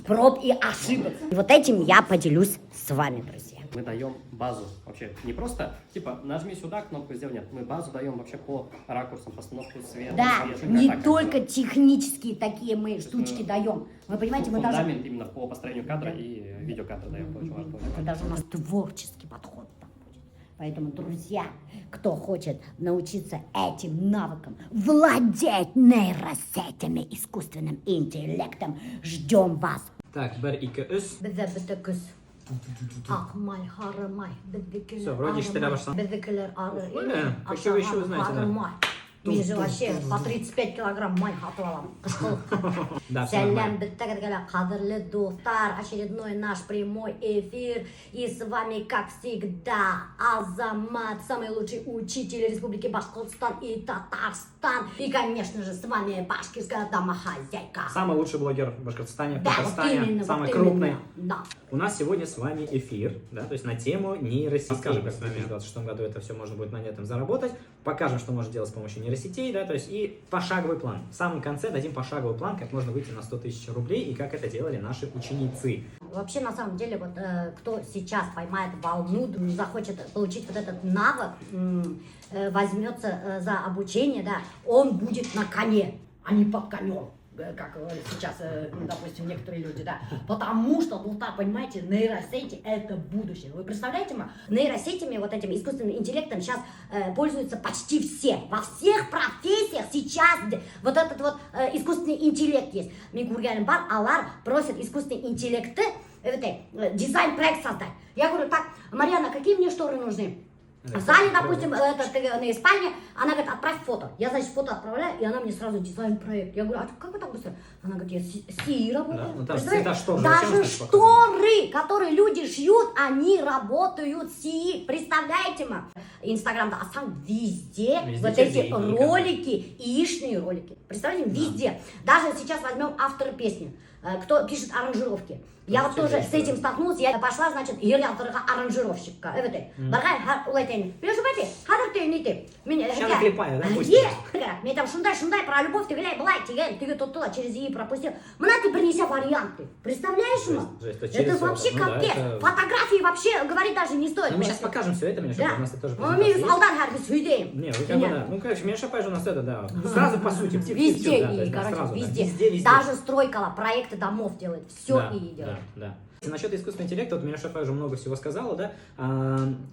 A: проб и ошибок. И вот этим я поделюсь с вами, друзья.
J: Мы даем базу вообще. Не просто, типа, нажми сюда, кнопку сделай. Нет, мы базу даем вообще по ракурсам, постановку света.
A: Да,
J: света,
A: не
J: так,
A: только технические такие мы штучки даем. Вы понимаете, мы даже...
J: Фундамент именно по построению кадра и видеокадра даем. Очень важно.
A: Это даже у нас творческий подход там будет. Поэтому, друзья, кто хочет научиться этим навыкам, владеть нейросетями, искусственным интеллектом, ждем вас.
I: Так, бір, екі, үш.
A: Все,
I: вроде ишітіле башлады. Öyle, peki o işi узнаете, да.
A: Мен же вообще по 35 килограмм май атып аламын.
I: Да, всё
A: Сәлем
I: нормально.
A: қадірлі достар, очередной наш прямой эфир. И с вами, как всегда, Азамат, самый лучший учитель Республики Башкортостан и Татарстан. И, конечно же, с вами башкирская домохозяйка.
I: Самый лучший блогер в Башкортостане, в
A: Да, вот
I: Татарстане,
A: именно,
I: самый
A: вот
I: крупный.
A: именно, да.
I: У нас сегодня с вами эфир, да, то есть на тему нейросетей. Расскажем, как в
J: нами.
I: 2026 году это все можно будет на этом заработать. Покажем, что можно делать с помощью нейросетей, да, то есть и пошаговый план. В самом конце дадим пошаговый план, как можно выйти на 100 тысяч рублей и как это делали наши ученицы.
A: Вообще, на самом деле, вот кто сейчас поймает волну, захочет получить вот этот навык, возьмется за обучение, да, он будет на коне, а не под конем, как сейчас, допустим, некоторые люди, да. Потому что, ну так, понимаете, нейросети — это будущее. Вы представляете, нейросетями, вот этим искусственным интеллектом сейчас пользуются почти все. Во всех профессиях сейчас вот этот вот искусственный интеллект есть. Микургянин бар, алар просят искусственный интеллект, дизайн-проект создать. Я говорю, так, Марьяна, какие мне шторы нужны? В зале, допустим, на спальне, она говорит, отправь фото. Я, значит, фото отправляю, и она мне сразу дизайн-проект. Я говорю, а как вы так быстро? Она говорит, я с СИИ работаю.
I: Да, ну там цвета штор,
A: даже шторы, которые люди шьют, они работают с СИИ. Представляете, Инстаграм, да, а сам везде вот эти ролики, яичные ролики. Представляете, везде. Даже сейчас возьмем автора песни, кто пишет аранжировки. Я вот тоже с этим столкнулась, я пошла, значит, аранжировщика.
I: Сейчас наклепаю, да,
A: где? Мне там шундай про любовь, ты гуляй, былай, ты тут через ИИ пропустил. Мне ты принеся варианты. Представляешь, это вообще капец. Фотографии вообще говорить даже не стоит.
I: Мы сейчас покажем все это, Миша, у нас это тоже
A: Не,
I: вы как бы, да. Ну, короче, Миша, у нас это, да. Сразу по сути.
A: Везде, короче, везде. Даже стройка, проекты домов делает, все ИИ делает.
I: Да. Насчет искусственного интеллекта, вот Миша уже много всего сказала, да,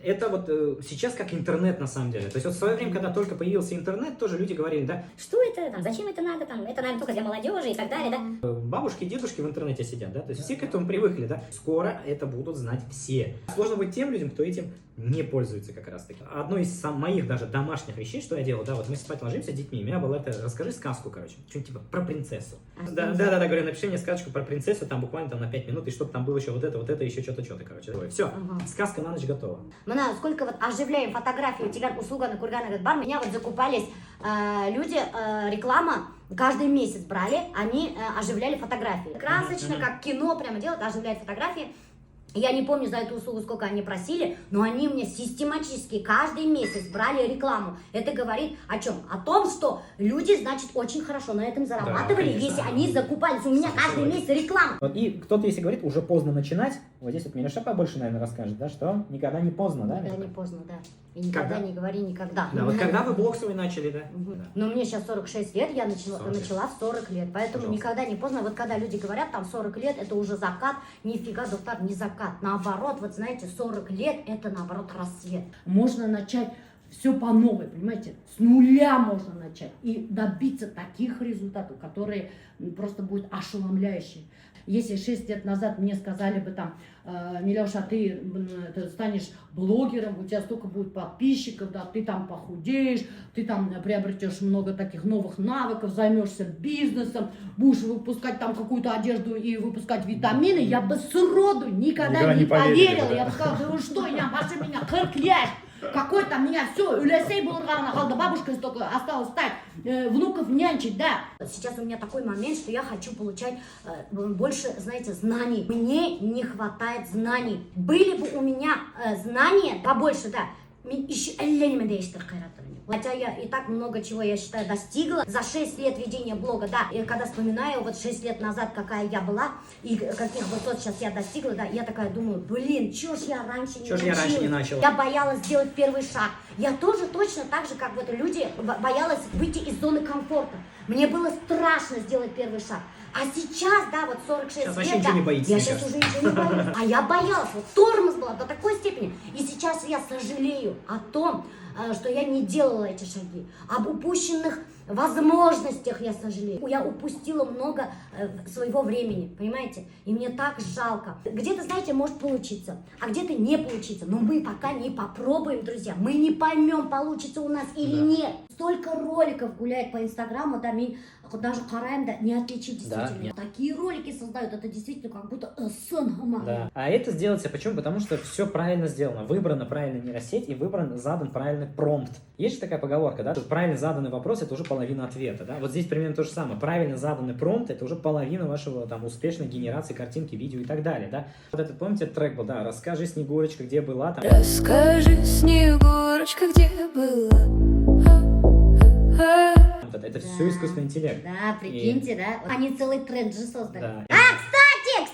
I: это вот сейчас как интернет на самом деле. То есть вот в свое время, когда только появился интернет, тоже люди говорили, да,
K: что это, там, зачем это надо, там, это, наверное, только для молодежи и так далее, да?
I: Бабушки и дедушки в интернете сидят, да, то есть все к этому привыкли, да. Скоро это будут знать все. Сложно быть тем людям, кто этим не пользуется как раз таки. Одно из моих даже домашних вещей, что я делал, да, вот мы спать ложимся с детьми, у меня было это, расскажи сказку, короче, что-нибудь типа про принцессу. Да, говорю, напиши мне сказочку про принцессу, там буквально там на 5 минут, и чтобы там было еще вот это, еще что-то, короче. Все, сказка на ночь готова.
A: Мы сколько вот оживляем фотографии у тебя услуга на Кургана бар, меня вот закупались люди, реклама, каждый месяц брали, они оживляли фотографии. Красочно, как кино прямо делают, оживляют фотографии. Я не помню за эту услугу, сколько они просили, но они мне систематически каждый месяц брали рекламу. Это говорит о чем? О том, что люди, значит, очень хорошо на этом зарабатывали, да, если они закупались. У меня каждый месяц реклама.
I: Вот и кто-то, если говорит, уже поздно начинать, вот здесь вот Миша побольше, наверное, расскажет, да, что никогда не поздно, да?
A: Никогда не поздно, да. И никогда не говори никогда.
I: Да, вот когда вы блог свой начали, да?
A: Но мне сейчас 46 лет, я начала в 40 лет, поэтому никогда не поздно. Вот когда люди говорят, там 40 лет, это уже закат, нифига, доктор, не закат. Наоборот, вот знаете, 40 лет, это наоборот рассвет. Можно начать все по новой, понимаете? С нуля можно начать и добиться таких результатов, которые просто будут ошеломляющие. Если 6 лет назад мне сказали бы там, Милеша, ты станешь блогером, у тебя столько будет подписчиков, да, ты там похудеешь, ты там приобретешь много таких новых навыков, займешься бизнесом, будешь выпускать там какую-то одежду и выпускать витамины, я бы сроду никогда не поверила. Я бы сказала, да вы что, я вообще меня 40 лет. Какой там меня все, Улесей был рано, бабушка только осталось стать, внуков нянчить, да. Сейчас у меня такой момент, что я хочу получать больше, знаете, знаний. Мне не хватает знаний. Были бы у меня знания побольше, да, еще
K: Хотя я и так много чего, я считаю, достигла за 6 лет ведения блога, да. И когда вспоминаю вот 6 лет назад, какая я была, и каких высот сейчас я достигла, да, я такая думаю, блин, чё ж я раньше не начала? Я боялась сделать первый шаг. Я тоже точно так же, как вот люди, боялась выйти из зоны комфорта. Мне было страшно сделать первый шаг. А сейчас, да, вот 46
I: сейчас
K: лет, да,
I: не боитесь,
K: я сейчас уже ничего не боюсь. А я боялась, вот тормоз была до такой степени. И сейчас я сожалею о том, что я не делала эти шаги. Об упущенных возможностях я сожалею. Я упустила много своего времени, понимаете? И мне так жалко. Где-то, знаете, может получиться, а где-то не получится. Но мы пока не попробуем, друзья. Мы не поймем, получится у нас или нет. Столько роликов гуляет по Инстаграму, да, даже караем, да, не отличить действительно. Да, такие ролики создают, это действительно как будто сын.
I: Да. А это сделается почему? Потому что все правильно сделано. Выбрана правильная нейросеть и задан правильный промпт. Есть же такая поговорка, да? Тут правильно заданный вопрос — это уже половина ответа, да? Вот здесь примерно то же самое. Правильно заданный промпт — это уже половина вашего там успешной генерации картинки, видео и так далее, да? Вот этот, помните, этот трек был, да? «Расскажи, Снегурочка, где была?» там...
L: Расскажи, Снегурочка, где была?
I: Это все искусственный интеллект.
K: Да, прикиньте, да? Они целый тренд же создали.
I: Да.
K: Кстати,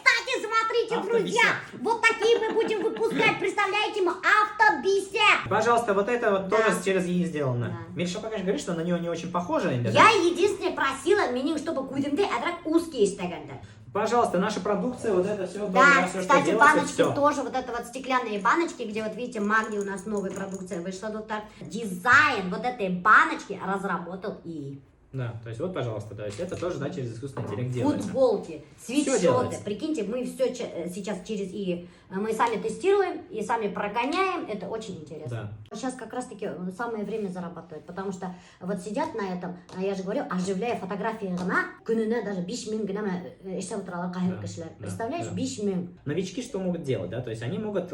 K: смотрите, друзья, вот такие мы будем выпускать, представляете, мы автобесед.
I: Пожалуйста, вот это вот тоже через ей сделано. Миша пока говорит, что на нее не очень похоже.
K: Я единственное просила меня, чтобы кудемде адрак узкие стаганда.
I: Пожалуйста, наша продукция, вот это все.
K: Да,
I: все,
K: кстати,
I: что
K: баночки
I: делается,
K: тоже, вот это вот стеклянные баночки, где вот видите, Магний у нас новая продукция вышла, тут так. Дизайн вот этой баночки разработал и...
I: Да, то есть вот, пожалуйста, то есть это тоже, да, через искусственный интеллект делается.
K: Футболки, свитшоты, прикиньте, мы все сейчас через ИИ, мы сами тестируем и сами прогоняем, это очень интересно. Да. Сейчас как раз таки самое время зарабатывать, потому что вот сидят на этом, я же говорю, оживляя фотографии гына, күніне даже 5000 гына эште отыралар кайры кешелер. Представляешь, 5000.
I: Новички что могут делать, да, то есть они могут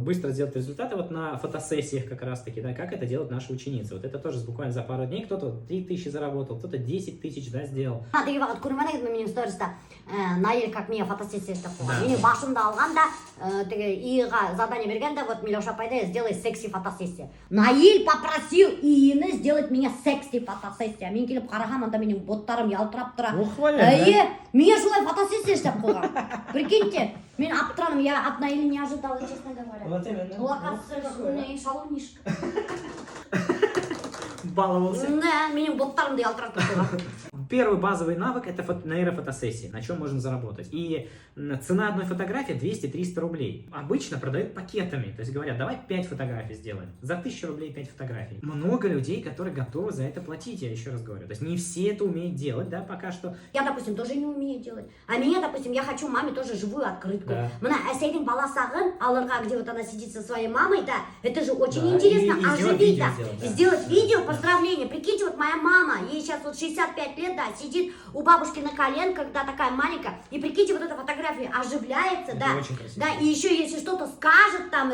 I: быстро сделать результаты вот на фотосессиях как раз таки, да, как это делают наши ученицы. Вот это тоже буквально за пару дней кто-то 3000 заработал, кто-то 10 000, да, сделал.
K: Деги вакыт көрмәдегез менің сториста Наиль как мне фотосессия істеп қойған. Менің башымда алғанда ИИға задание бергенде, вот Милоша пайда, сделай секси фотосессия. Наиль попросил ИИны сделать меня секси фотосессия. Мен келіп қарағам, анда менің боттарым ялтырап тұра. Меня шулай фотосессия істеп қойған. Прикиньте, мен аптыраным, я от Наиля не ожидала, честно говоря.
I: Вот именно.
K: Локация шалунишка.
I: Баловался.
K: Да, менің боттарымды ялтырап тұра.
I: Первый базовый навык — это нейрофотосессии, на чем можно заработать. И цена одной фотографии 200-300 рублей. Обычно продают пакетами, то есть говорят, давай 5 фотографий сделаем. За 1000 рублей 5 фотографий. Много людей, которые готовы за это платить, я еще раз говорю. То есть не все это умеют делать, да, пока что.
K: Я, допустим, тоже не умею делать. А меня, допустим, я хочу маме тоже живую открытку. Мына Әсейдің баласағын алырға, где вот она сидит со своей мамой, да, это же очень интересно оживить, да. Сделать видео, поздравления. Прикиньте, вот моя мама, ей сейчас вот 65 лет, да, сидит у бабушки на коленках, да, такая маленькая, и прикиньте, вот эта фотография оживляется, да, да, и еще если что-то скажет там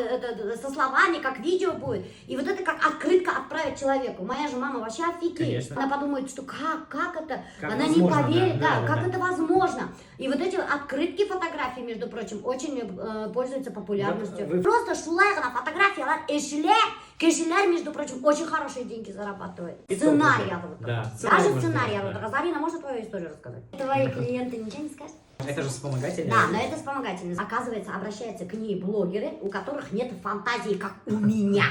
K: со словами, как видео будет, и вот это как открытка отправить человеку. Моя же мама вообще офигеет. Она подумает, что как это,
I: как
K: она
I: возможно,
K: не поверит,
I: да,
K: как это возможно. И вот эти открытки фотографии, между прочим, очень пользуются популярностью.
I: Вот
K: Просто шулайгана фотография, кешелер, между прочим, очень хорошие деньги зарабатывает. Сценарий.
I: Да,
K: даже сценарий. Зарина, можно твою историю рассказать? Твои клиенты ничего не скажут?
I: Это же вспомогательно.
K: Да, но это вспомогательно. Оказывается, обращаются к ней блогеры, у которых нет фантазии, как у меня.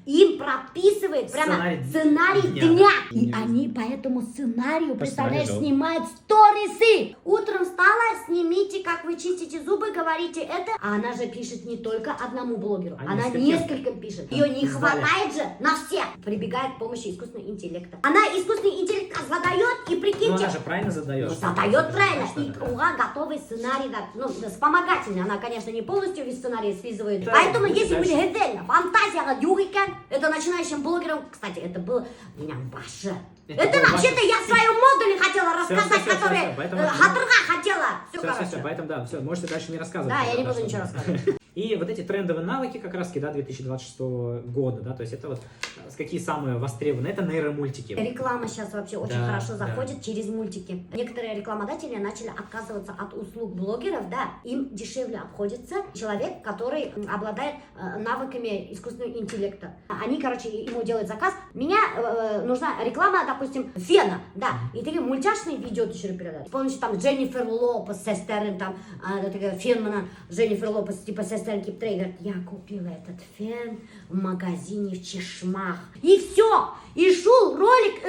K: Им прописывает прямо сценарий дня. И они по этому сценарию, представляешь, снимают сторисы. Утром встала, снимите, как вы чистите зубы, говорите это. А она же пишет не только одному блогеру, она нескольким пишет. Ее не хватает же на всех. Прибегает к помощи искусственного интеллекта. Она искусственный интеллект задает, и прикиньте...
I: Но она же правильно задает.
K: Задает правильно. И ура, готовый сценарий, да, ну, вспомогательный. Она, конечно, не полностью весь сценарий слизывает. Да, поэтому, если были гедельно, фантазия юрика, это начинающим блогерам, кстати, это было меня баша. Это вообще-то я в своем модуле хотела рассказать, который Хатырга хотела.
I: Все, поэтому да, все, можете дальше не рассказывать.
K: Да, я не буду ничего рассказывать.
I: И вот эти трендовые навыки как раз да, 2026 года, да, то есть это вот какие самые востребованные, это нейромультики.
K: Реклама сейчас вообще очень
I: Да,
K: хорошо
I: да.
K: заходит через мультики. Некоторые рекламодатели начали отказываться от услуг блогеров, да, им дешевле обходится человек, который обладает навыками искусственного интеллекта. Они, короче, ему делают заказ. Меня нужна реклама, допустим, фена, да, и такие мультяшные видео ты еще передать. С помощью там Дженнифер Лопес, сестерин, там, фенмана Дженнифер Лопес, типа сестерин Киптрей, говорит, я купила этот фен в магазине в Чешмах. И все. И шел ролик,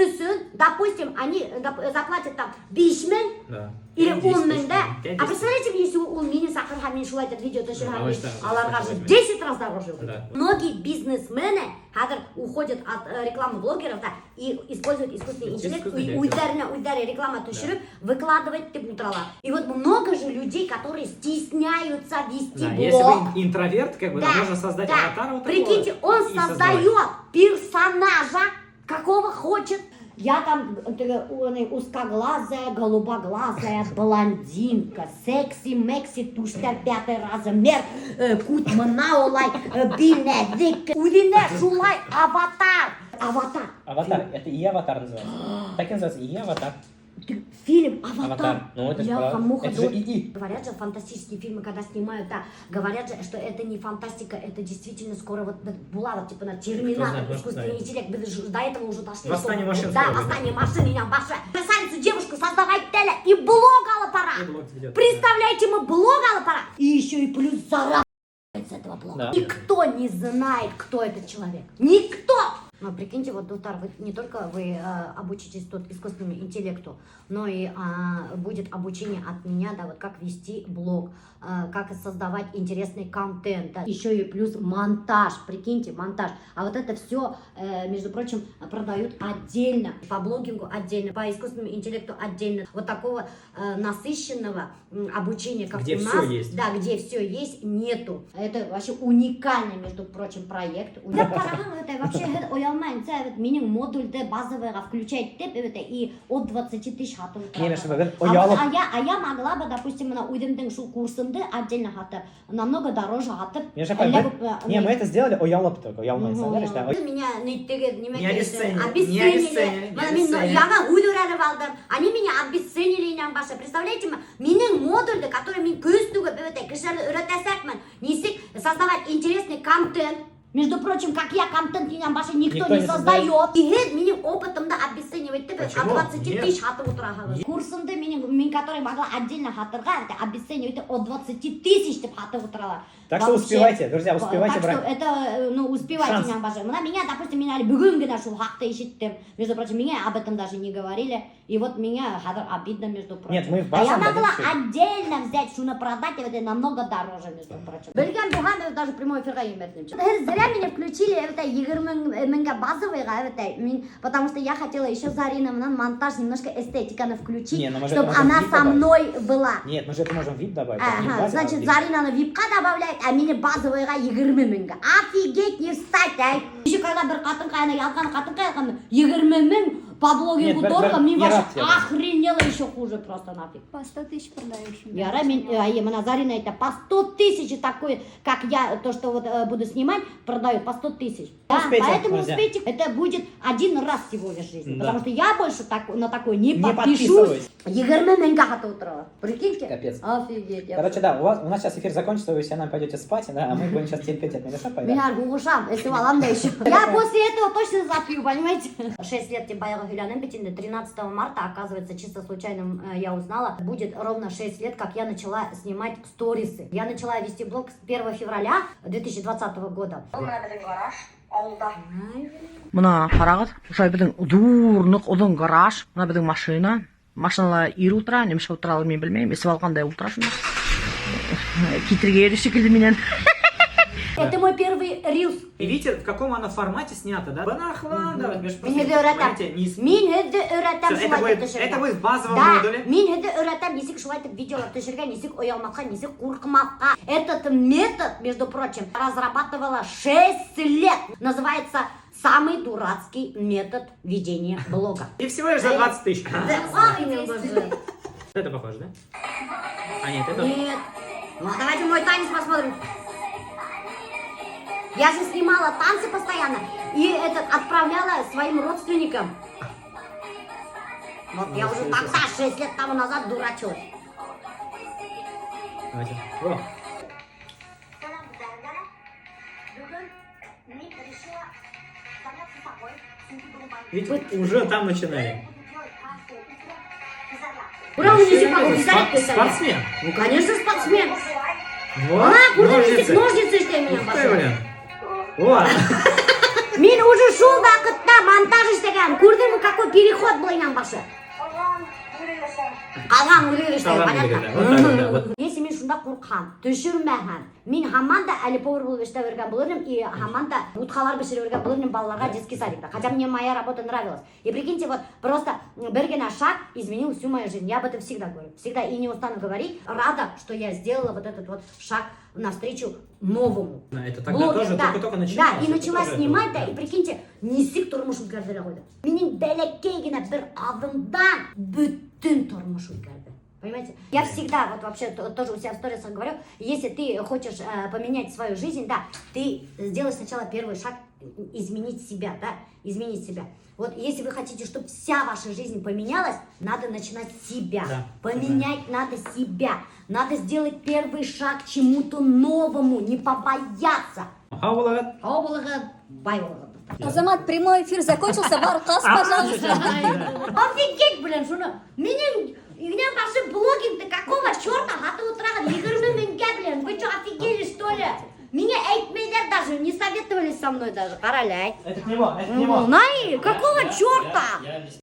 K: допустим, они заплатят там 5 000
I: Да.
K: или
I: 10
K: 10
I: 000,
K: 000, да?
I: 5-10
K: А представляете, если у меня сахар, мен шулай этот видео, то что
I: Да, что,
K: аларга же
I: возьми.
K: 10 раз дороже.
I: Да.
K: Многие бизнесмены уходят от рекламы блогеров, да, и используют искусственный интеллект, и уйдары реклама туширып, выкладывать тип утрала. И вот много же людей, которые стесняются вести
I: Да,
K: блог.
I: если вы интроверт, как бы,
K: Да,
I: да, можно создать
K: да.
I: аватара вот
K: Прикиньте,
I: такого
K: он
I: и создавать.
K: создает персонажа, какого хочет. Я там узкоглазая, голубоглазая блондинка, секси-мекси, туштар 5 размер, кутмана олай, бинедик, удине шулай, аватар. Аватар.
I: Аватар, это и аватар называется. Так и называется, и аватар.
K: Фильм «Аватар».
I: Аватар. Ну, это же правда.
K: Муха,
I: Это же ИИ.
K: Говорят же, фантастические фильмы, когда снимают, да, говорят же, что это не фантастика, это действительно скоро вот была вот типа на Терминатор,
I: Кто знает,
K: искусственный интеллект, мы же до этого уже дошли.
I: Восстание машин
K: Да,
I: скоро будет.
K: восстание машин, я баша. Красавицу девушку создавать теле и блог пора.
I: И блог ведет,
K: Представляете, мы блог пора. И еще и плюс заработать с этого блога.
I: Да.
K: Никто не знает, кто этот человек. Никто! Но прикиньте, вот, Дутар, вы не только вы обучитесь тут искусственному интеллекту, но и будет обучение от меня, да, вот как вести блог, как создавать интересный контент, да. Еще и плюс монтаж, прикиньте, монтаж. А вот это все, между прочим, продают отдельно, по блогингу отдельно, по искусственному интеллекту отдельно. Вот такого насыщенного обучения, как
I: Где
K: у
I: всё
K: нас,
I: есть.
K: да, где все есть, нету. Это вообще уникальный, между прочим, проект. Это вообще менің модульді базовыйға включать деп и от 20 тысяч хатып а я могла бы, допустим, мына уйдымдың шу курсымды отдельно хатып, намного дороже хатып.
I: Не, мы это сделали оялып только, оялмайсың, да?
K: Меня
I: Не обесценили.
K: яңа уйдырарып алдым. Они меня обесценили инан баша. Представляете, менің модульді, который мен көз түгіп кішілі үретесекмін, несек создавать интересный контент. Между прочим, как я контент инан баша никто не создает. И это менің опытымды обесценивает деп, от 20 тысяч хатып утырағыз. Курсымды мен который могла отдельно хатырға, обесценивает от 20 тысяч деп хатып утырала.
I: Так что успевайте, друзья, успевайте
K: так
I: брать.
K: что это, успевайте инан баша. Меня, допустим, меня бүгін гына шул хакты ишиттим. Между прочим, меня об этом даже не говорили. И вот меня хатыр обидно, между прочим.
I: Нет, мы в
K: А я
I: базовом
K: могла
I: дадим
K: отдельно взять шуны продать, и это намного дороже, между прочим. Бельган Буган даже прямой эфирға емертім. Зря меня включили, это 20 мыңға базовыйға, потому что я хотела еще Зарина монтаж, немножко эстетиканы включить,
I: Не, ну мы же
K: чтобы
I: можем
K: она
I: VIP
K: со
I: добавить.
K: мной была.
I: Нет, мы же это можем VIP добавить. это не
K: Ага,
I: база, а
K: значит,
I: VIP.
K: Заринаны випқа добавляет, а меня базовыйға 20 мыңға. Офигеть, не встать, ай! Еще когда бір қатынға, ана ялған қатынға ялған, 20 мың по блогингу дорого, мне вообще охренело еще хуже просто нафиг.
D: По 100 тысяч продаешь.
K: Яра, мана Зарина это по 100 тысяч, такой, как я, то, что вот буду снимать, продаю по 100 тысяч. Да,
I: Успейте,
K: поэтому
I: друзья.
K: успейте, это будет один раз всего лишь в жизни,
I: Да.
K: потому что я больше на такой не
I: подписываюсь.
K: подпишусь. 20 мыңға хаты утрала. Прикиньте?
I: Капец.
K: Офигеть.
I: Короче, да, у нас сейчас эфир закончится, вы все нам пойдете спать, да, а мы будем сейчас терпеть от Мелиса, пойдем.
K: Меня гугушам, если валам да еще. Я после этого точно запью, понимаете? 6 лет Тибайга Хюляным Бетинды, 13 марта, оказывается, чисто случайно я узнала, будет ровно 6 лет, как я начала снимать сторисы. Я начала вести блог с 1 февраля 2020 года.
M: Мына қарағыз, ошай біздің дурнық ұзын гараж, мына біздің машина. Машиналар ир утра, немше утралар мен білмеймін, есіп алғандай утра шында. Китерге ері секілді менен.
K: Это мой первый рилс.
I: И видите, в каком оно формате снято, да? Банахлан, да, вот,
K: Мен хеде öğretem. Мен хеде öğretem
I: Всё,
K: шулай деп
I: это будет в базовом
K: Да,
I: модуле.
K: мен хеде öğretem несек шулай деп видеолар төшерген, несек оялмаққа, несек қорқымаққа. Этот метод, между прочим, разрабатывала 6 лет. Называется самый дурацкий метод ведения блога.
I: И всего лишь за 20 тысяч.
K: Ай, мой боже.
I: Это похоже, да? А нет, это...
K: Нет. Ну, давайте мой танец посмотрим. Я же снимала танцы постоянно и отправляла своим родственникам. Вот я уже тогда, 6 лет тому назад, дурачилась.
I: Давайте. О, ведь уже там начинали.
K: Ура, унеси папу,
I: Спортсмен.
K: Ну, конечно, спортсмен.
I: Вот,
K: ножницы, что я меня
I: Ух ты,
K: пошел.
I: блин. О,
K: Мен уже шел вақытта монтаж істеген. Көрдің бе, какой переход был нам башы? Қалған өлеге
I: Қалған
K: понятно?
I: өлеге, вот так вот, да, вот.
K: Если мен шунда қорқам, түшірмәһәм, мен хаман да әлі повар болып істеп берген болырмын, и хаман да утқалар пішіріп берген болырмын балаларға детский садикта. Хотя мне моя работа нравилась. И прикиньте, вот просто бергена шаг изменил всю мою жизнь. Я об этом всегда говорю. Всегда и не устану говорить. Рада, что я сделала вот этот вот шаг навстречу новому.
I: Да, это тогда тоже
K: да,
I: только начиналось.
K: да, и начала
I: тоже
K: снимать,
I: это
K: да, и прикиньте, несік тұрмыш өзгерді қойды. Менің бәләкейгіне бір адымдан бүтін тұрмыш өзгерді. Понимаете? Я всегда, вот вообще тоже у себя в сторисах говорю, если ты хочешь поменять свою жизнь, да, ты сделай сначала первый шаг, изменить себя, да, изменить себя. Вот если вы хотите, чтобы вся ваша жизнь поменялась, надо начинать с себя.
I: Да,
K: Поменять надо себя. Надо сделать первый шаг к чему-то новому, не побояться.
D: Азамат, прямой эфир закончился, Варкас, пожалуйста.
K: Офигеть, блин, шуны. Менің үйінен башы блогинг-то какого черта хаты отыраған 20 минутке, блин, вы что, офигели, что ли? Меня әйтмейдер даже, не советовались со мной даже, қараляй.
I: Это к нему, это к нему.
K: Най, какого черта?